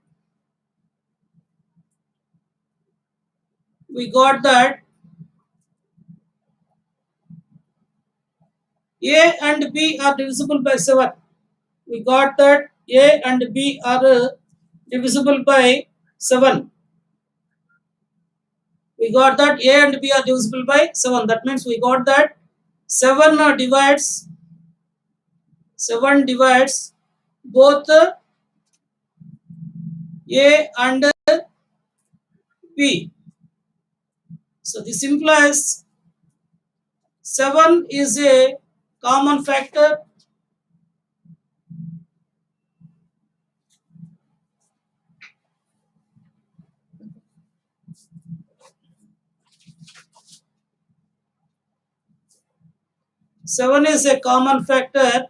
A and B are divisible by 7. We got that A and B are divisible by 7. We got that A and B are divisible by 7. That means we got that 7 divides both A and B. So this implies 7 is a common factor. 7 is a common factor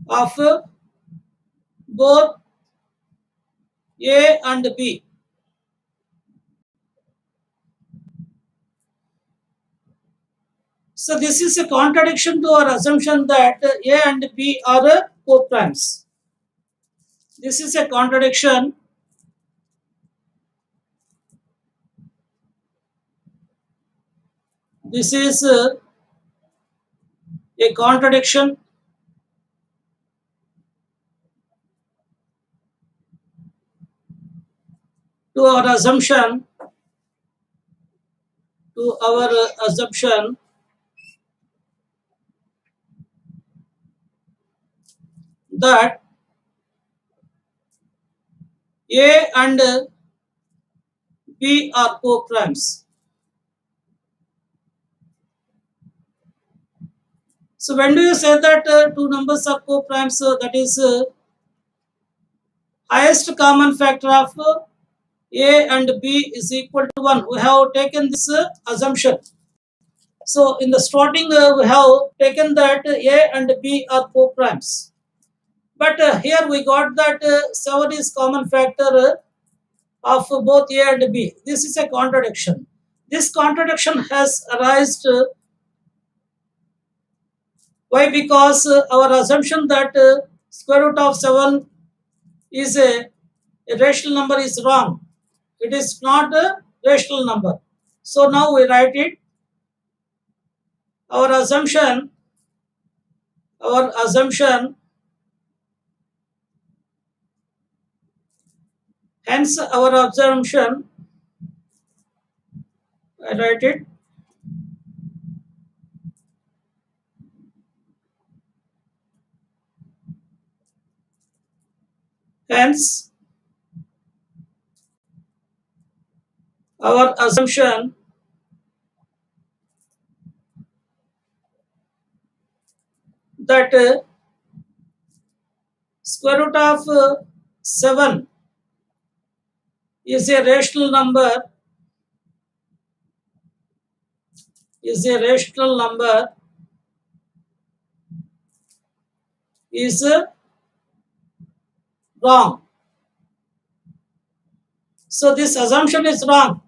of both A and B. So this is a contradiction to our assumption that A and B are co-primes. This is a contradiction. This is a contradiction to our assumption that A and B are co-primes. So when do you say that two numbers are co-primes? That is highest common factor of A and B is equal to 1. We have taken this assumption. So in the starting, we have taken that A and B are co-primes. But here we got that 7 is common factor of both A and B. This is a contradiction. This contradiction has arisen. Why? Because our assumption that square root of 7 is a rational number is wrong. It is not a rational number. So now we write it. Our assumption, hence our assumption, I write it. Hence, our assumption that square root of 7 is a rational number is wrong. So this assumption is wrong.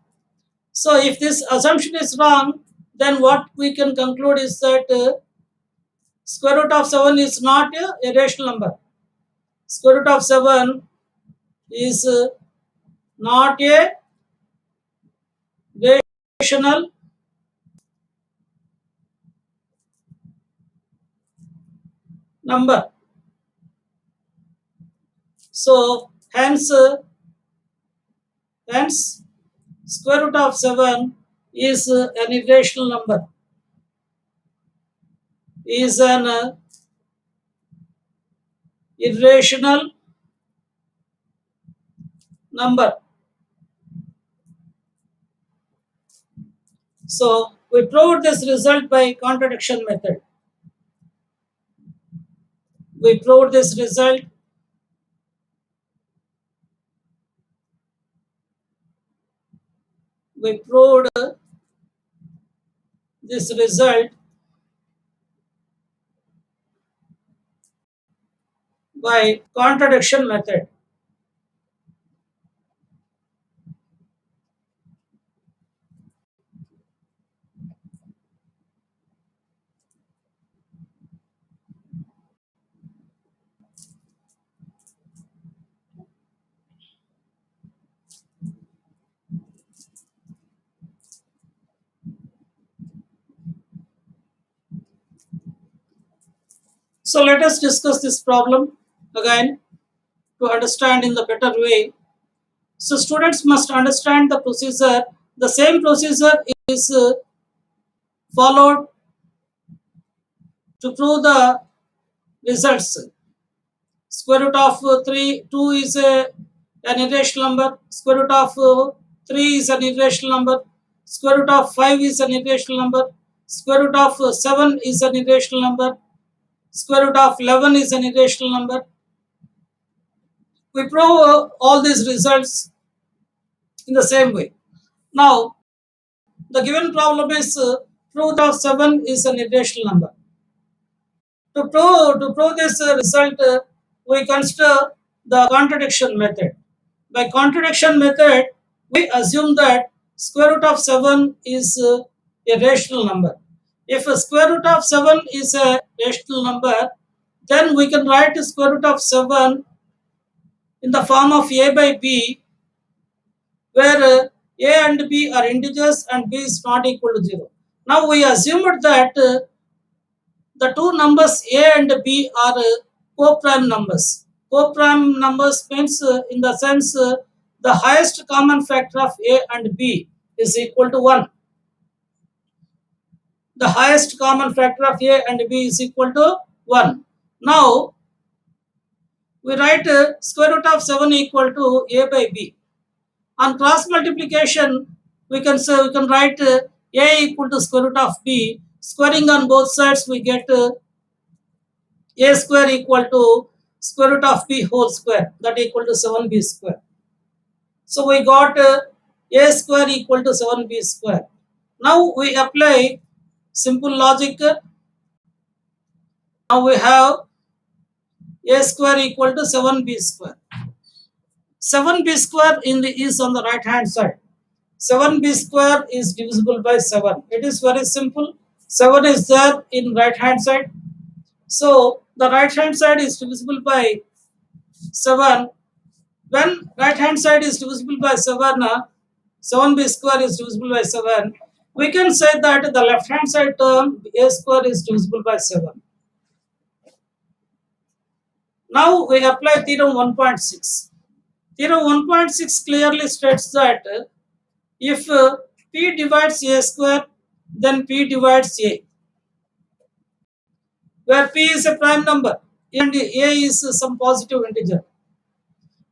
So if this assumption is wrong, then what we can conclude is that square root of 7 is not a rational number. Square root of 7 is not a rational number. So hence square root of 7 is an irrational number. Is an irrational number. So we proved this result by contradiction method. We proved this result by contradiction method. So let us discuss this problem again to understand in the better way. So students must understand the procedure The same procedure is followed to prove the results. Square root of 3, 2 is an irrational number. Square root of 3 is an irrational number. Square root of 5 is an irrational number. Square root of 7 is an irrational number. Square root of 11 is an irrational number. We prove all these results in the same way. Now, the given problem is prove that 7 is an irrational number. To prove this result, we consider the contradiction method. By contradiction method, we assume that square root of 7 is a rational number. If a square root of 7 is a rational number, then we can write square root of 7 in the form of a by b, where a and b are integers and b is not equal to 0. Now we assumed that the two numbers a and b are co-prime numbers. Co-prime numbers means in the sense the highest common factor of a and b is equal to 1. The highest common factor of a and b is equal to 1. Now we write square root of 7 equal to a by b. On cross multiplication, we can write a equal to square root of b. Squaring on both sides, we get a square equal to square root of b whole square, that equal to 7b square. So we got a square equal to 7b square. Now we apply simple logic. Now we have a square equal to 7b square. 7b square is on the right hand side. 7b square is divisible by 7. It is very simple. 7 is there in right hand side. So the right hand side is divisible by 7. When right hand side is divisible by 7, 7b square is divisible by 7, we can say that the left hand side term a square is divisible by 7. Now we apply theorem 1.6. Theorem 1.6 clearly states that if p divides a square, then p divides a, where p is a prime number and a is some positive integer.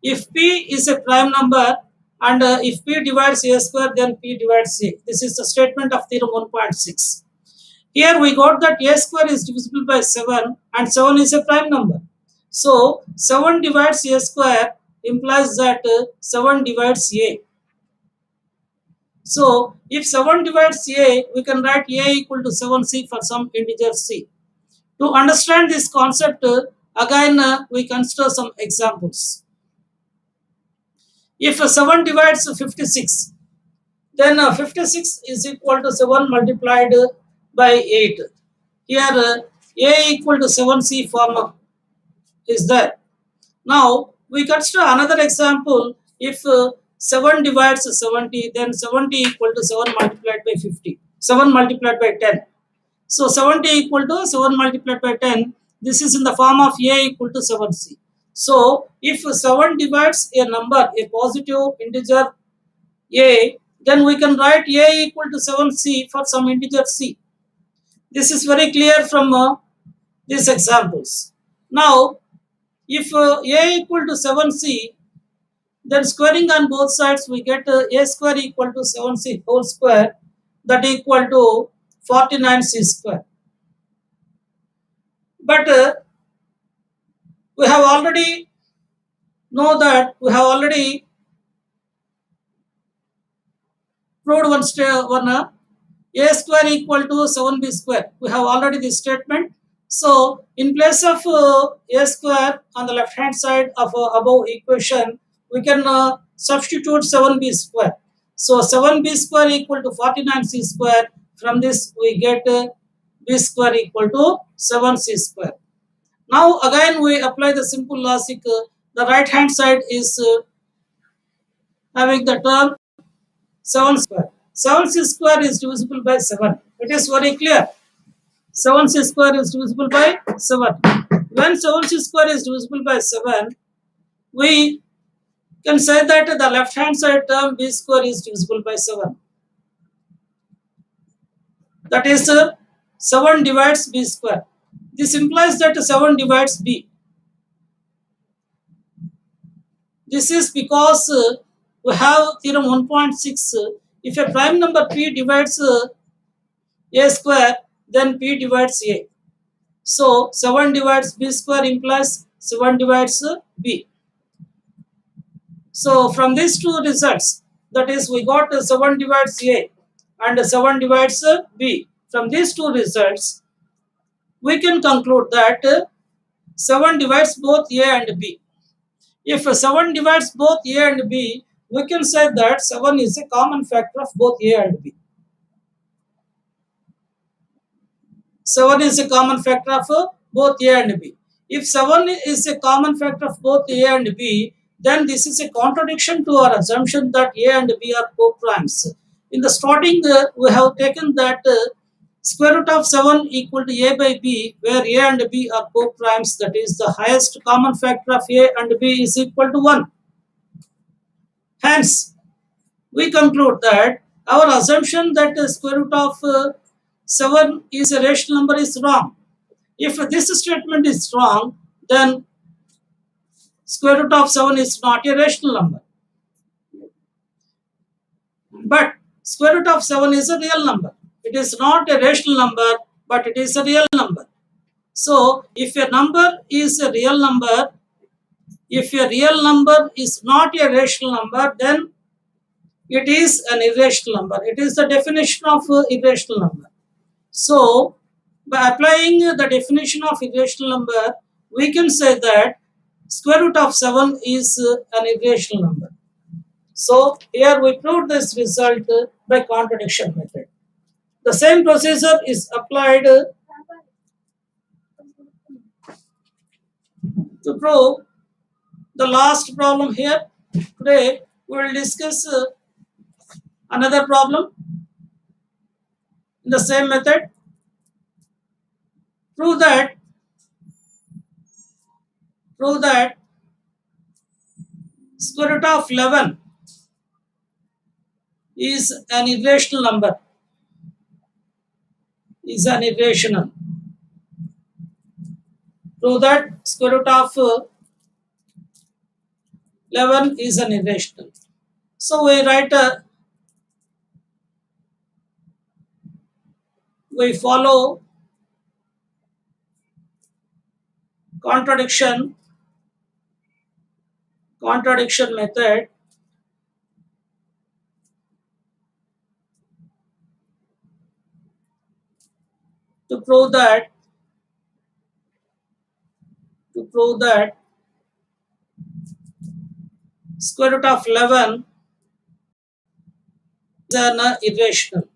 If p is a prime number and if p divides a square, then p divides a. This is the statement of theorem 1.6. Here we got that a square is divisible by 7 and 7 is a prime number. So 7 divides a square implies that 7 divides a. So if 7 divides a, we can write a equal to 7c for some integer c. To understand this concept, again we consider some examples. If 7 divides 56, then 56 is equal to 7 multiplied by 8. Here a equal to 7c form is there. Now we consider another example. If 7 divides 70, then 70 equal to 7 multiplied by 50. 7 multiplied by 10. So 70 equal to 7 multiplied by 10. This is in the form of a equal to 7c. So if 7 divides a number, a positive integer a, then we can write a equal to 7c for some integer c. This is very clear from these examples. Now if a equal to 7c, then squaring on both sides, we get a square equal to 7c whole square, that equal to 49c square. But we have already proved one a square equal to 7b square. We have already this statement. So in place of a square on the left hand side of above equation, we can substitute 7b square. So 7b square equal to 49c square. From this we get b square equal to 7c square. Now again we apply the simple logic. The right hand side is having the term 7 square. 7c square is divisible by 7. It is very clear. 7c square is divisible by 7. When 7c square is divisible by 7, we can say that the left hand side term b square is divisible by 7. That is 7 divides b square. This implies that 7 divides b. This is because we have theorem 1.6. If a prime number p divides a square, then p divides a. So 7 divides b square implies 7 divides b. So from these two results, that is we got 7 divides a and 7 divides b. From these two results, we can conclude that 7 divides both a and b. If 7 divides both a and b, we can say that 7 is a common factor of both a and b. 7 is a common factor of both a and b. If 7 is a common factor of both a and b, then this is a contradiction to our assumption that a and b are co-primes. In the starting, we have taken that square root of 7 equal to a by b, where a and b are co-primes, that is the highest common factor of a and b is equal to 1. Hence, we conclude that our assumption that the square root of 7 is a rational number is wrong. If this statement is wrong, then square root of 7 is not a rational number. But square root of 7 is a real number. It is not a rational number, but it is a real number. So, if a number is a real number, if a real number is not a rational number, then it is an irrational number. It is the definition of irrational number. So, by applying the definition of irrational number, we can say that square root of 7 is an irrational number. So, here we proved this result by contradiction method. The same procedure is applied to prove the last problem here. Today, we will discuss another problem in the same method. Prove that square root of 11 is an irrational number. Is an irrational. Prove that square root of 11 is an irrational. So we write we follow contradiction method to prove that square root of 11 is an irrational.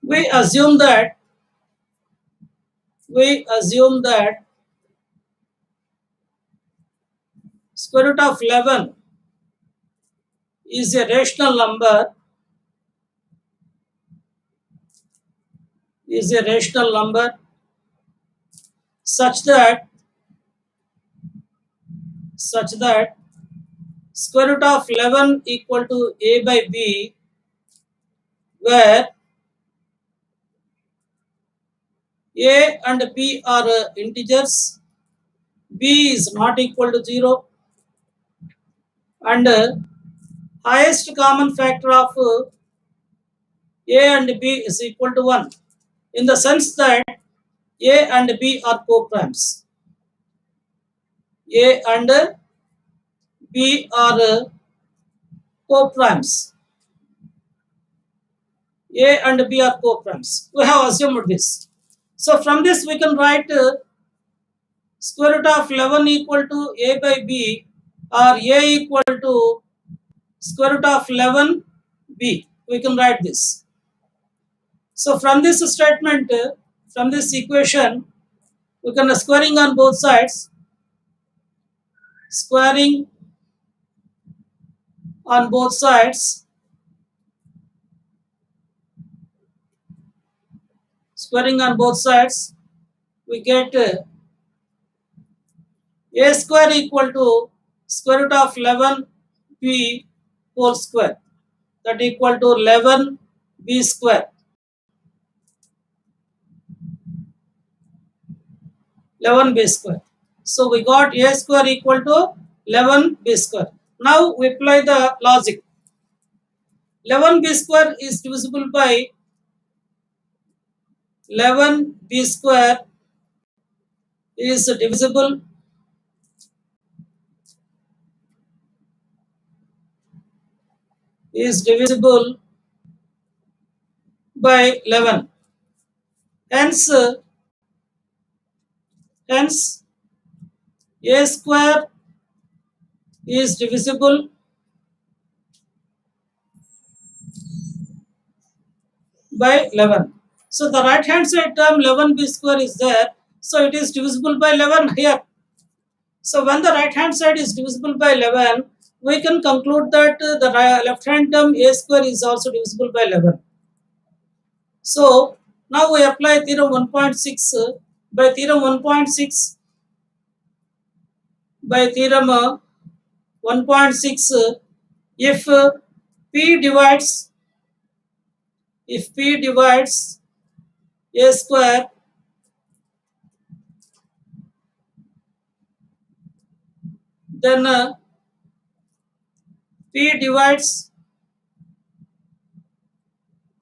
We assume that square root of 11 is a rational number such that square root of 11 equal to a by b, where a and b are integers, b is not equal to 0, and highest common factor of a and b is equal to 1, in the sense that a and b are co-primes. A and b are co-primes. A and b are co-primes. We have assumed this. So from this we can write square root of 11 equal to a by b, or a equal to square root of 11 b. We can write this. So from this statement, from this equation, we can squaring on both sides. Squaring on both sides. Squaring on both sides, we get a square equal to square root of 11 b whole square, that equal to 11b square. 11b square. So we got a square equal to 11b square. Now we apply the logic. 11b square is divisible by 11b square is divisible by 11. Hence a square is divisible by 11. So the right hand side term 11b square is there. So it is divisible by 11 here. So when the right hand side is divisible by 11, we can conclude that the left hand term a square is also divisible by 11. So now we apply theorem 1.6 by theorem 1.6 by theorem 1.6 if p divides a square, then p divides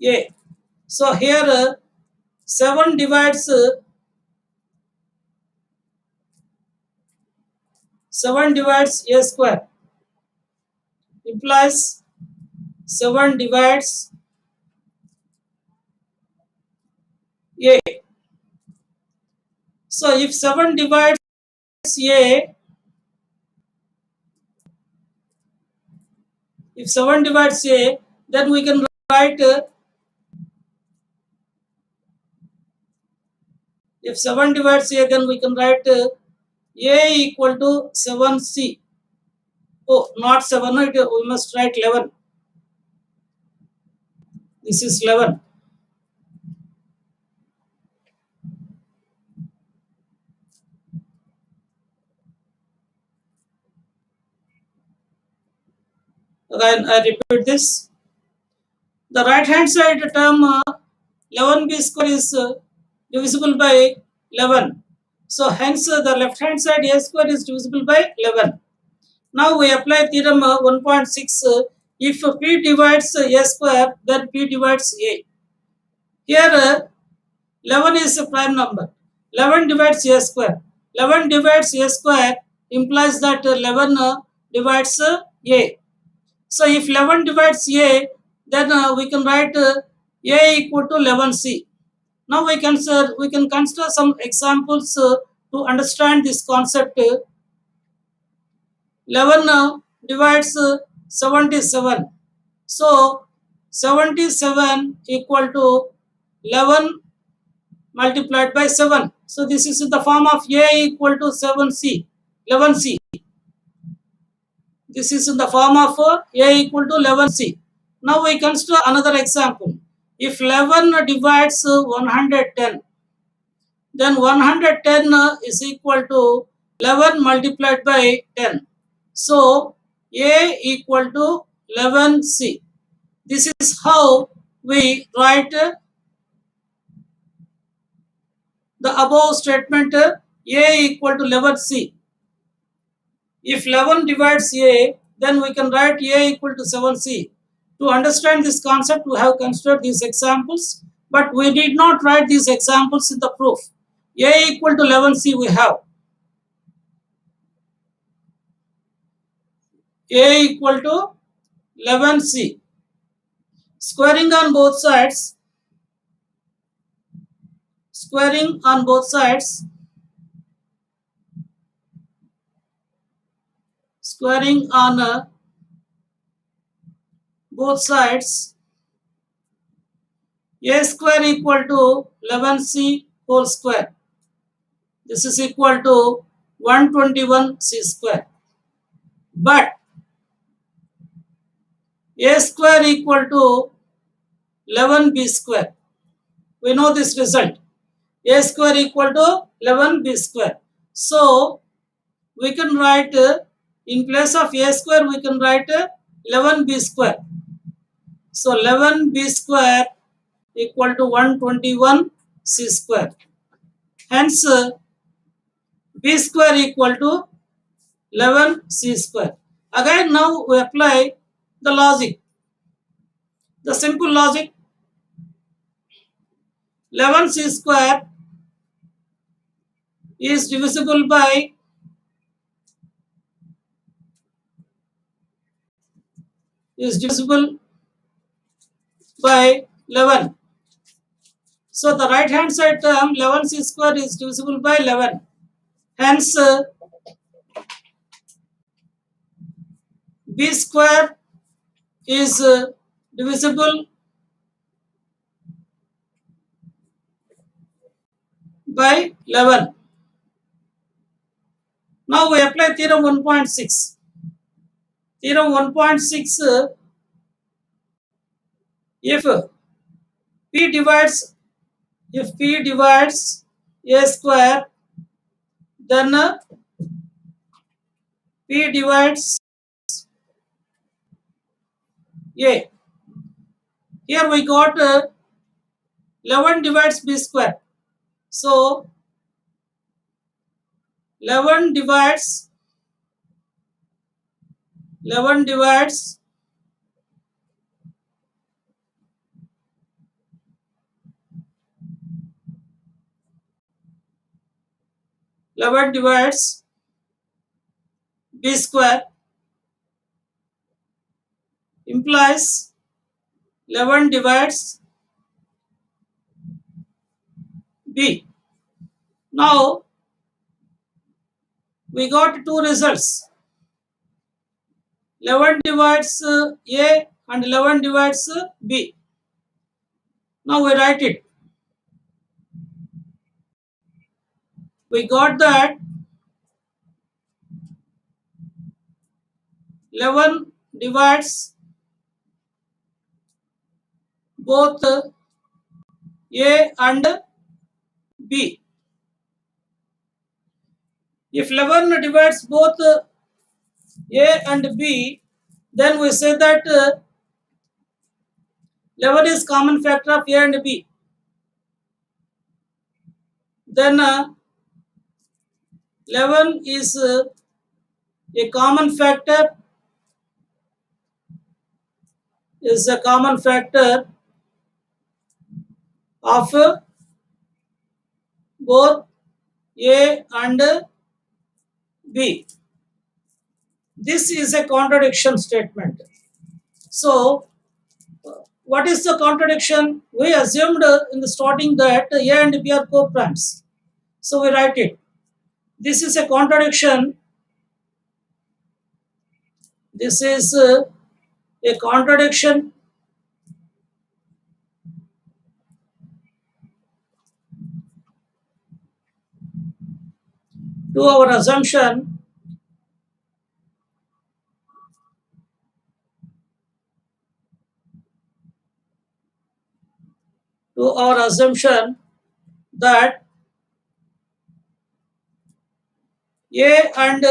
a. So here 7 divides a square, implies 7 divides a. So if 7 divides a, then we can write if 7 divides a, then we can write a equal to 7c. Oh, not 7, no, we must write 11. This is 11. Again, I repeat this. The right hand side term 11b square is divisible by 11. So hence the left hand side a square is divisible by 11. Now we apply theorem 1.6. If p divides a square, then p divides a. Here 11 is a prime number. 11 divides a square. 11 divides a square implies that 11 divides a. So if 11 divides a, then we can write a equal to 11c. Now we can consider some examples to understand this concept. 11 divides 77. So 77 equal to 11 multiplied by 7. So this is in the form of a equal to 7c, 11c. This is in the form of a equal to 11c. Now we consider another example. If 11 divides 110, then 110 is equal to 11 multiplied by 10. So a equal to 11c. This is how we write the above statement a equal to 11c. If 11 divides a, then we can write a equal to 7c. To understand this concept, we have considered these examples, but we did not write these examples in the proof. A equal to 11c we have. A equal to 11c. Squaring on both sides. Squaring on both sides. Squaring on both sides. A square equal to 11c whole square. This is equal to 121c square. But a square equal to 11b square. We know this result. A square equal to 11b square. So we can write In place of a square, we can write 11b square. So 11b square equal to 121 c square. Hence, b square equal to 11 c square. Again, now we apply the logic. The simple logic, 11 c square is divisible by is divisible by 11. So the right hand side term 11 c square is divisible by 11. Hence, b square is divisible by 11. Now we apply theorem 1.6. Theorem 1.6, if p divides a square, then p divides a. Here we got 11 divides b square. So 11 divides 11 divides 11 divides b square implies 11 divides b. Now we got two results. 11 divides a and 11 divides b. Now we write it. We got that 11 divides both a and b. If 11 divides both a and b, then we say that 11 is common factor of a and b. Then 11 is a common factor of both a and b. This is a contradiction statement. So what is the contradiction? We assumed in the starting that a and b are co-primes. So we write it. This is a contradiction. This is a contradiction to our assumption that a and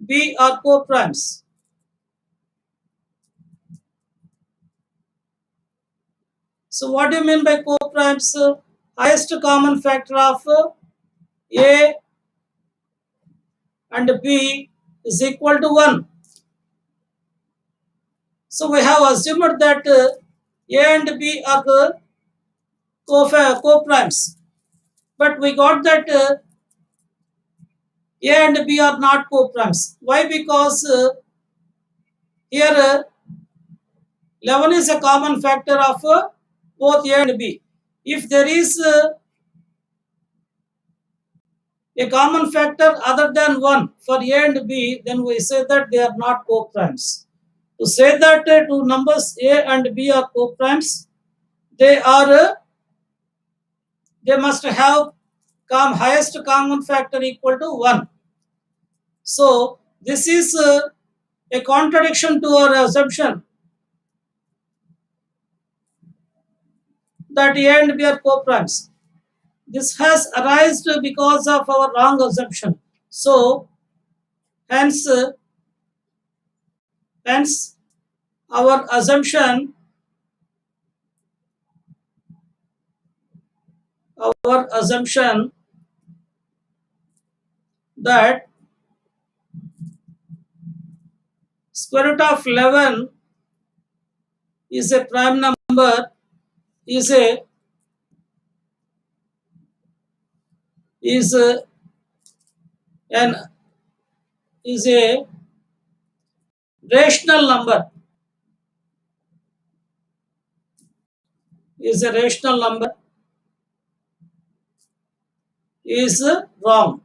b are co-primes. So what do you mean by co-primes? Highest common factor of a and b is equal to 1. So we have assumed that a and b are co-primes. But we got that a and b are not co-primes. Why? Because here 11 is a common factor of both a and b. If there is a common factor other than 1 for a and b, then we say that they are not co-primes. To say that two numbers a and b are co-primes, they must have highest common factor equal to 1. So this is a contradiction to our assumption that a and b are co-primes. This has arisen because of our wrong assumption. So Hence, hence our assumption that square root of 11 is a prime number is a is a, an is a rational number is a rational number is wrong.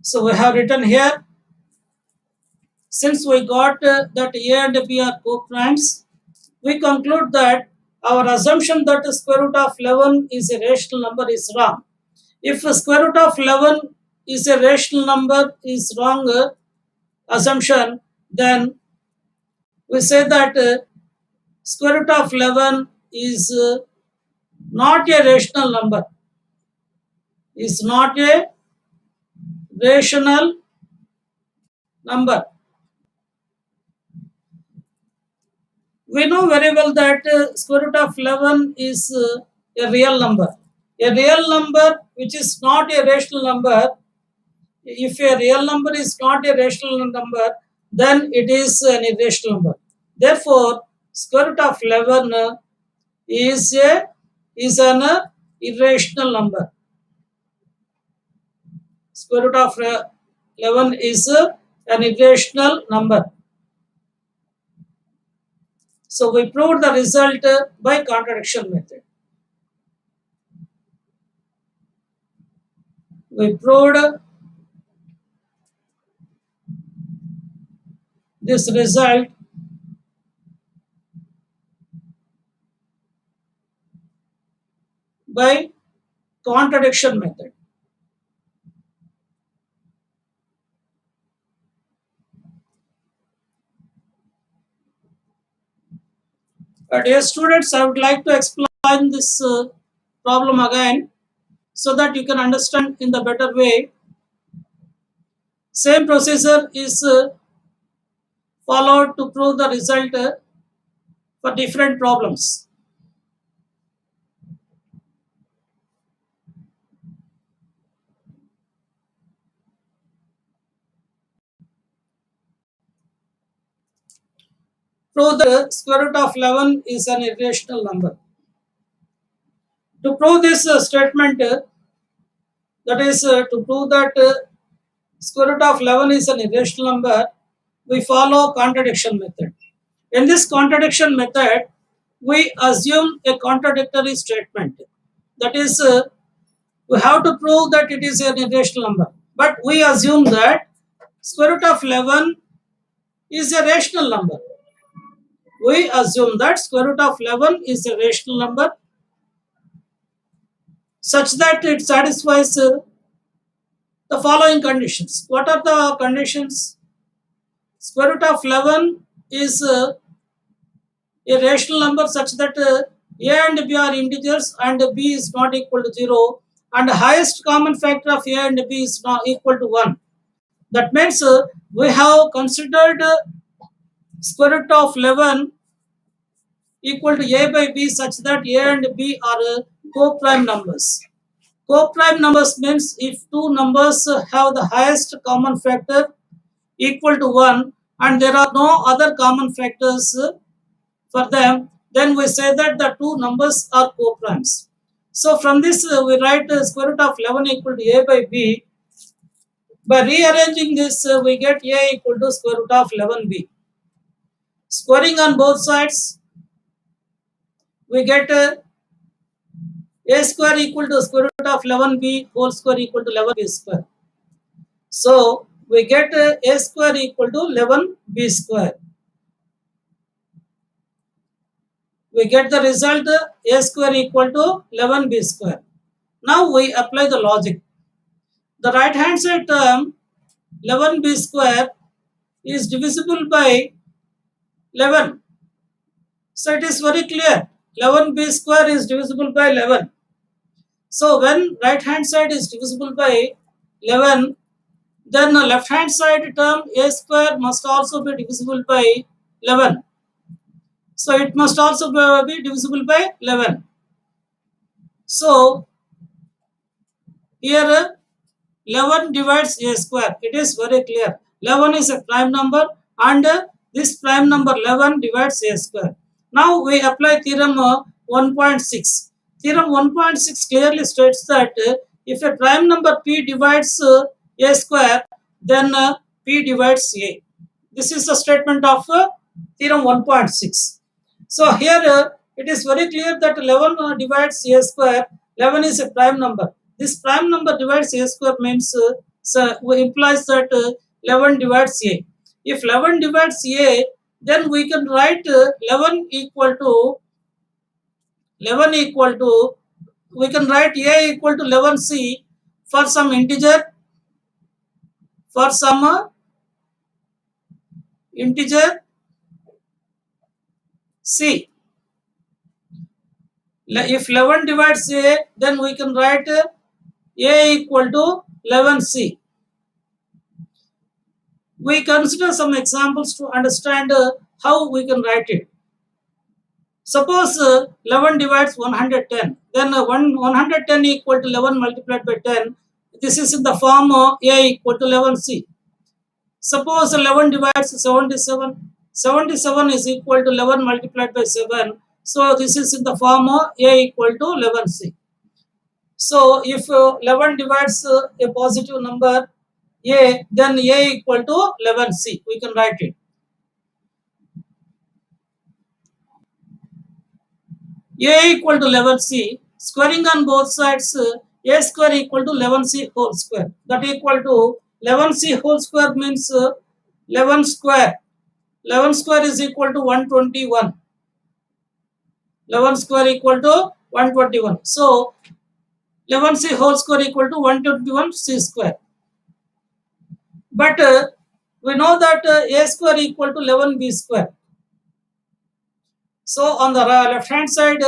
So we have written here, since we got that A and B are co-primes, we conclude that our assumption that the square root of 11 is a rational number is wrong. If the square root of 11 is a rational number is wrong assumption, then we say that square root of 11 is not a rational number, is not a rational number. We know very well that square root of 11 is a real number. A real number which is not a rational number, if a real number is not a rational number, then it is an irrational number. Therefore, square root of 11 is an irrational number. Square root of 11 is an irrational number. So we proved the result by contradiction method. We proved this result by contradiction method. Dear students, I would like to explain this problem again so that you can understand in the better way. Same procedure is followed to prove the result for different problems. Prove the square root of 11 is an irrational number. To prove this statement, that is to prove that square root of 11 is an irrational number, we follow contradiction method. In this contradiction method, we assume a contradictory statement. That is, we have to prove that it is an irrational number. But we assume that square root of 11 is a rational number. We assume that square root of 11 is a rational number such that it satisfies the following conditions. What are the conditions? Square root of 11 is a rational number such that A and B are integers and B is not equal to 0, and the highest common factor of A and B is not equal to 1. That means we have considered square root of 11 equal to A by B such that A and B are co-prime numbers. Co-prime numbers means if two numbers have the highest common factor equal to 1 and there are no other common factors for them, then we say that the two numbers are co-primes. So from this we write square root of 11 equal to A by B. By rearranging this we get A equal to square root of 11B. Squaring on both sides, we get A square equal to square root of 11B whole square equal to 11B square. So we get A square equal to 11B square. We get the result A square equal to 11B square. Now we apply the logic. The right hand side term 11B square is divisible by 11. So it is very clear. 11B square is divisible by 11. So when right hand side is divisible by 11, then the left hand side term a square must also be divisible by 11. So it must also be divisible by 11. So here 11 divides a square. It is very clear. 11 is a prime number and this prime number 11 divides a square. Now we apply theorem 1.6. Theorem 1.6 clearly states that if a prime number p divides a square, then p divides a. This is the statement of theorem 1.6. So here it is very clear that 11 divides a square. 11 is a prime number. This prime number divides a square means implies that 11 divides a. If 11 divides a, then we can write 11 equal to we can write a equal to 11c for some integer integer c. If 11 divides a, then we can write a equal to 11c. We consider some examples to understand how we can write it. Suppose 11 divides 110, then 110 equal to 11 multiplied by 10. This is in the form of a equal to 11c. Suppose 11 divides 77, 77 is equal to 11 multiplied by 7. So this is in the form of a equal to 11c. So if 11 divides a positive number a, then a equal to 11c. We can write it. A equal to 11c, squaring on both sides, a square equal to 11c whole square. That equal to 11c whole square means 11 square. 11 square is equal to 121. 11 square equal to 121. So 11c whole square equal to 121 c square. But we know that a square equal to 11b square. So on the left hand side,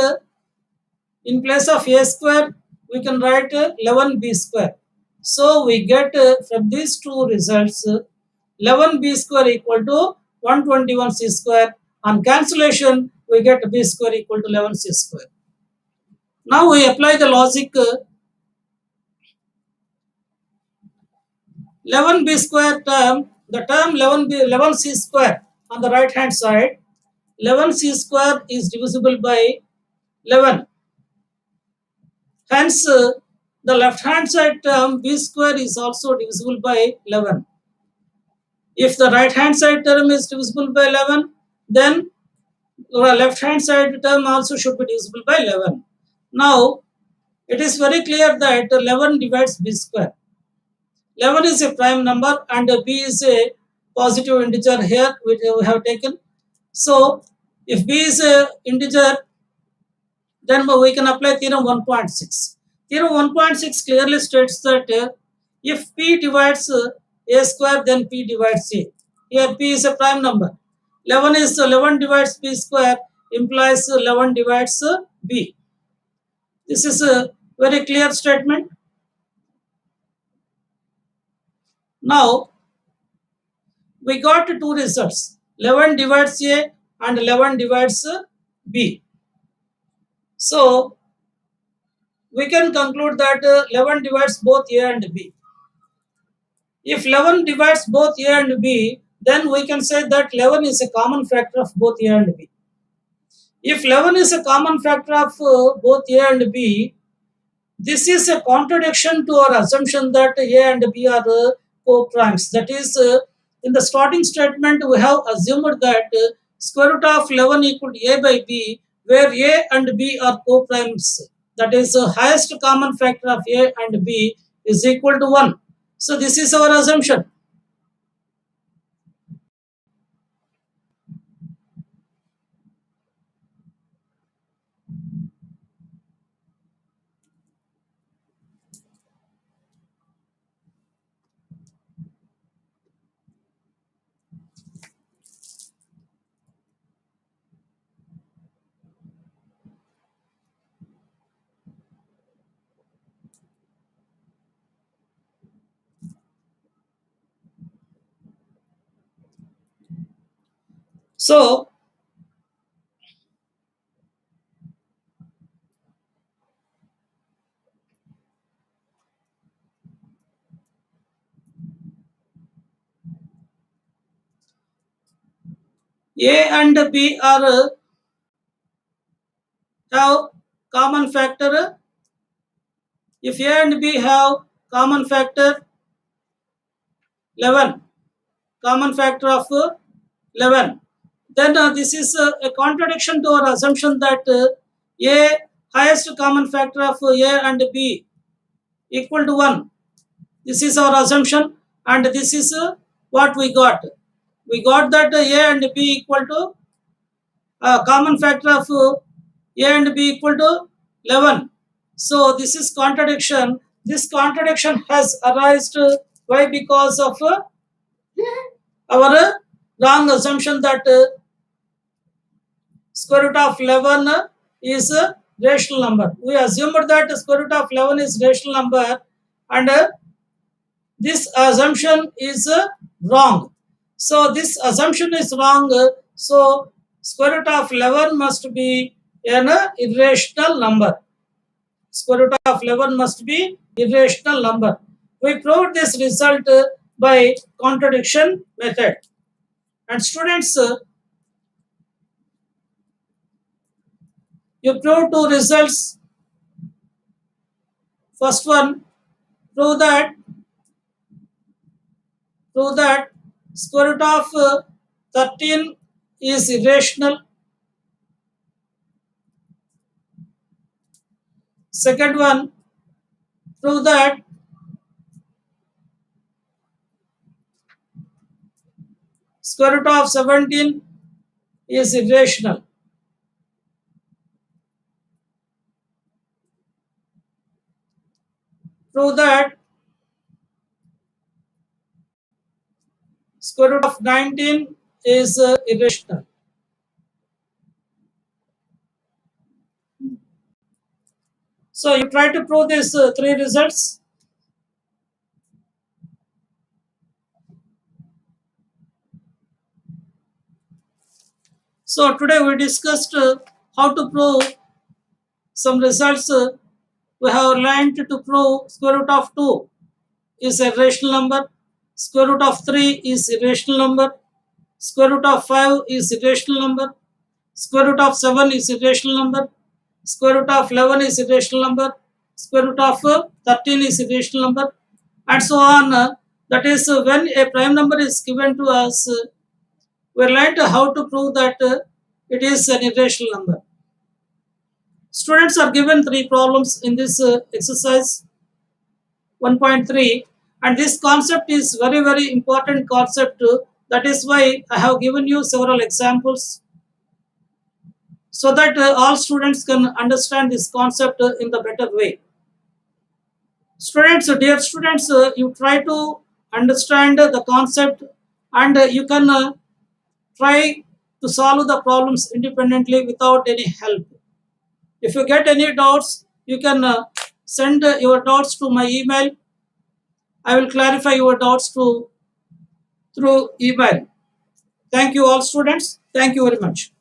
in place of a square, we can write 11b square. So we get from these two results 11b square equal to 121 c square. On cancellation, we get b square equal to 11 c square. Now we apply the logic 11b square term, the term 11 c square on the right hand side, 11 c square is divisible by 11. Hence, the left hand side term b square is also divisible by 11. If the right hand side term is divisible by 11, then the left hand side term also should be divisible by 11. Now, it is very clear that 11 divides b square. 11 is a prime number and b is a positive integer here which we have taken. So, if b is a integer, then we can apply theorem 1.6. Theorem 1.6 clearly states that if p divides a square, then p divides a. Here p is a prime number. 11 divides b square implies 11 divides b. This is a very clear statement. Now we got two results. 11 divides a and 11 divides b. So we can conclude that 11 divides both a and b. If 11 divides both a and b, then we can say that 11 is a common factor of both a and b. If 11 is a common factor of both a and b, this is a contradiction to our assumption that a and b are co-primes. That is, in the starting statement, we have assumed that square root of 11 equal to a by b, where a and b are co-primes. That is, highest common factor of a and b is equal to 1. So this is our assumption. So A and B are have common factor. If A and B have common factor 11, common factor of 11, then this is a contradiction to our assumption that A highest common factor of A and B equal to 1. This is our assumption, and this is what we got. We got that A and B equal to common factor of A and B equal to 11. So this is contradiction. This contradiction has arisen why? Because of our wrong assumption that square root of 11 is a rational number. We assumed that square root of 11 is rational number, and this assumption is wrong. So this assumption is wrong. So square root of 11 must be an irrational number. Square root of 11 must be irrational number. We proved this result by contradiction method. And students, you prove two results. First one, prove that square root of 13 is irrational. Second one, prove that square root of 17 is irrational. Prove that square root of 19 is irrational. So you try to prove these three results. So today we discussed how to prove some results. We have learned to prove square root of 2 is a rational number, square root of 3 is a rational number, square root of 5 is a rational number, square root of 7 is a rational number, square root of 11 is a rational number, square root of 13 is a rational number, and so on. That is, when a prime number is given to us, we learned how to prove that it is an irrational number. Students are given three problems in this exercise 1.3, and this concept is very important concept. That is why I have given you several examples so that all students can understand this concept in the better way. Students, dear students, you try to understand the concept, and you can try to solve the problems independently without any help. If you get any doubts, you can send your doubts to my email. I will clarify your doubts through email. Thank you all students. Thank you very much.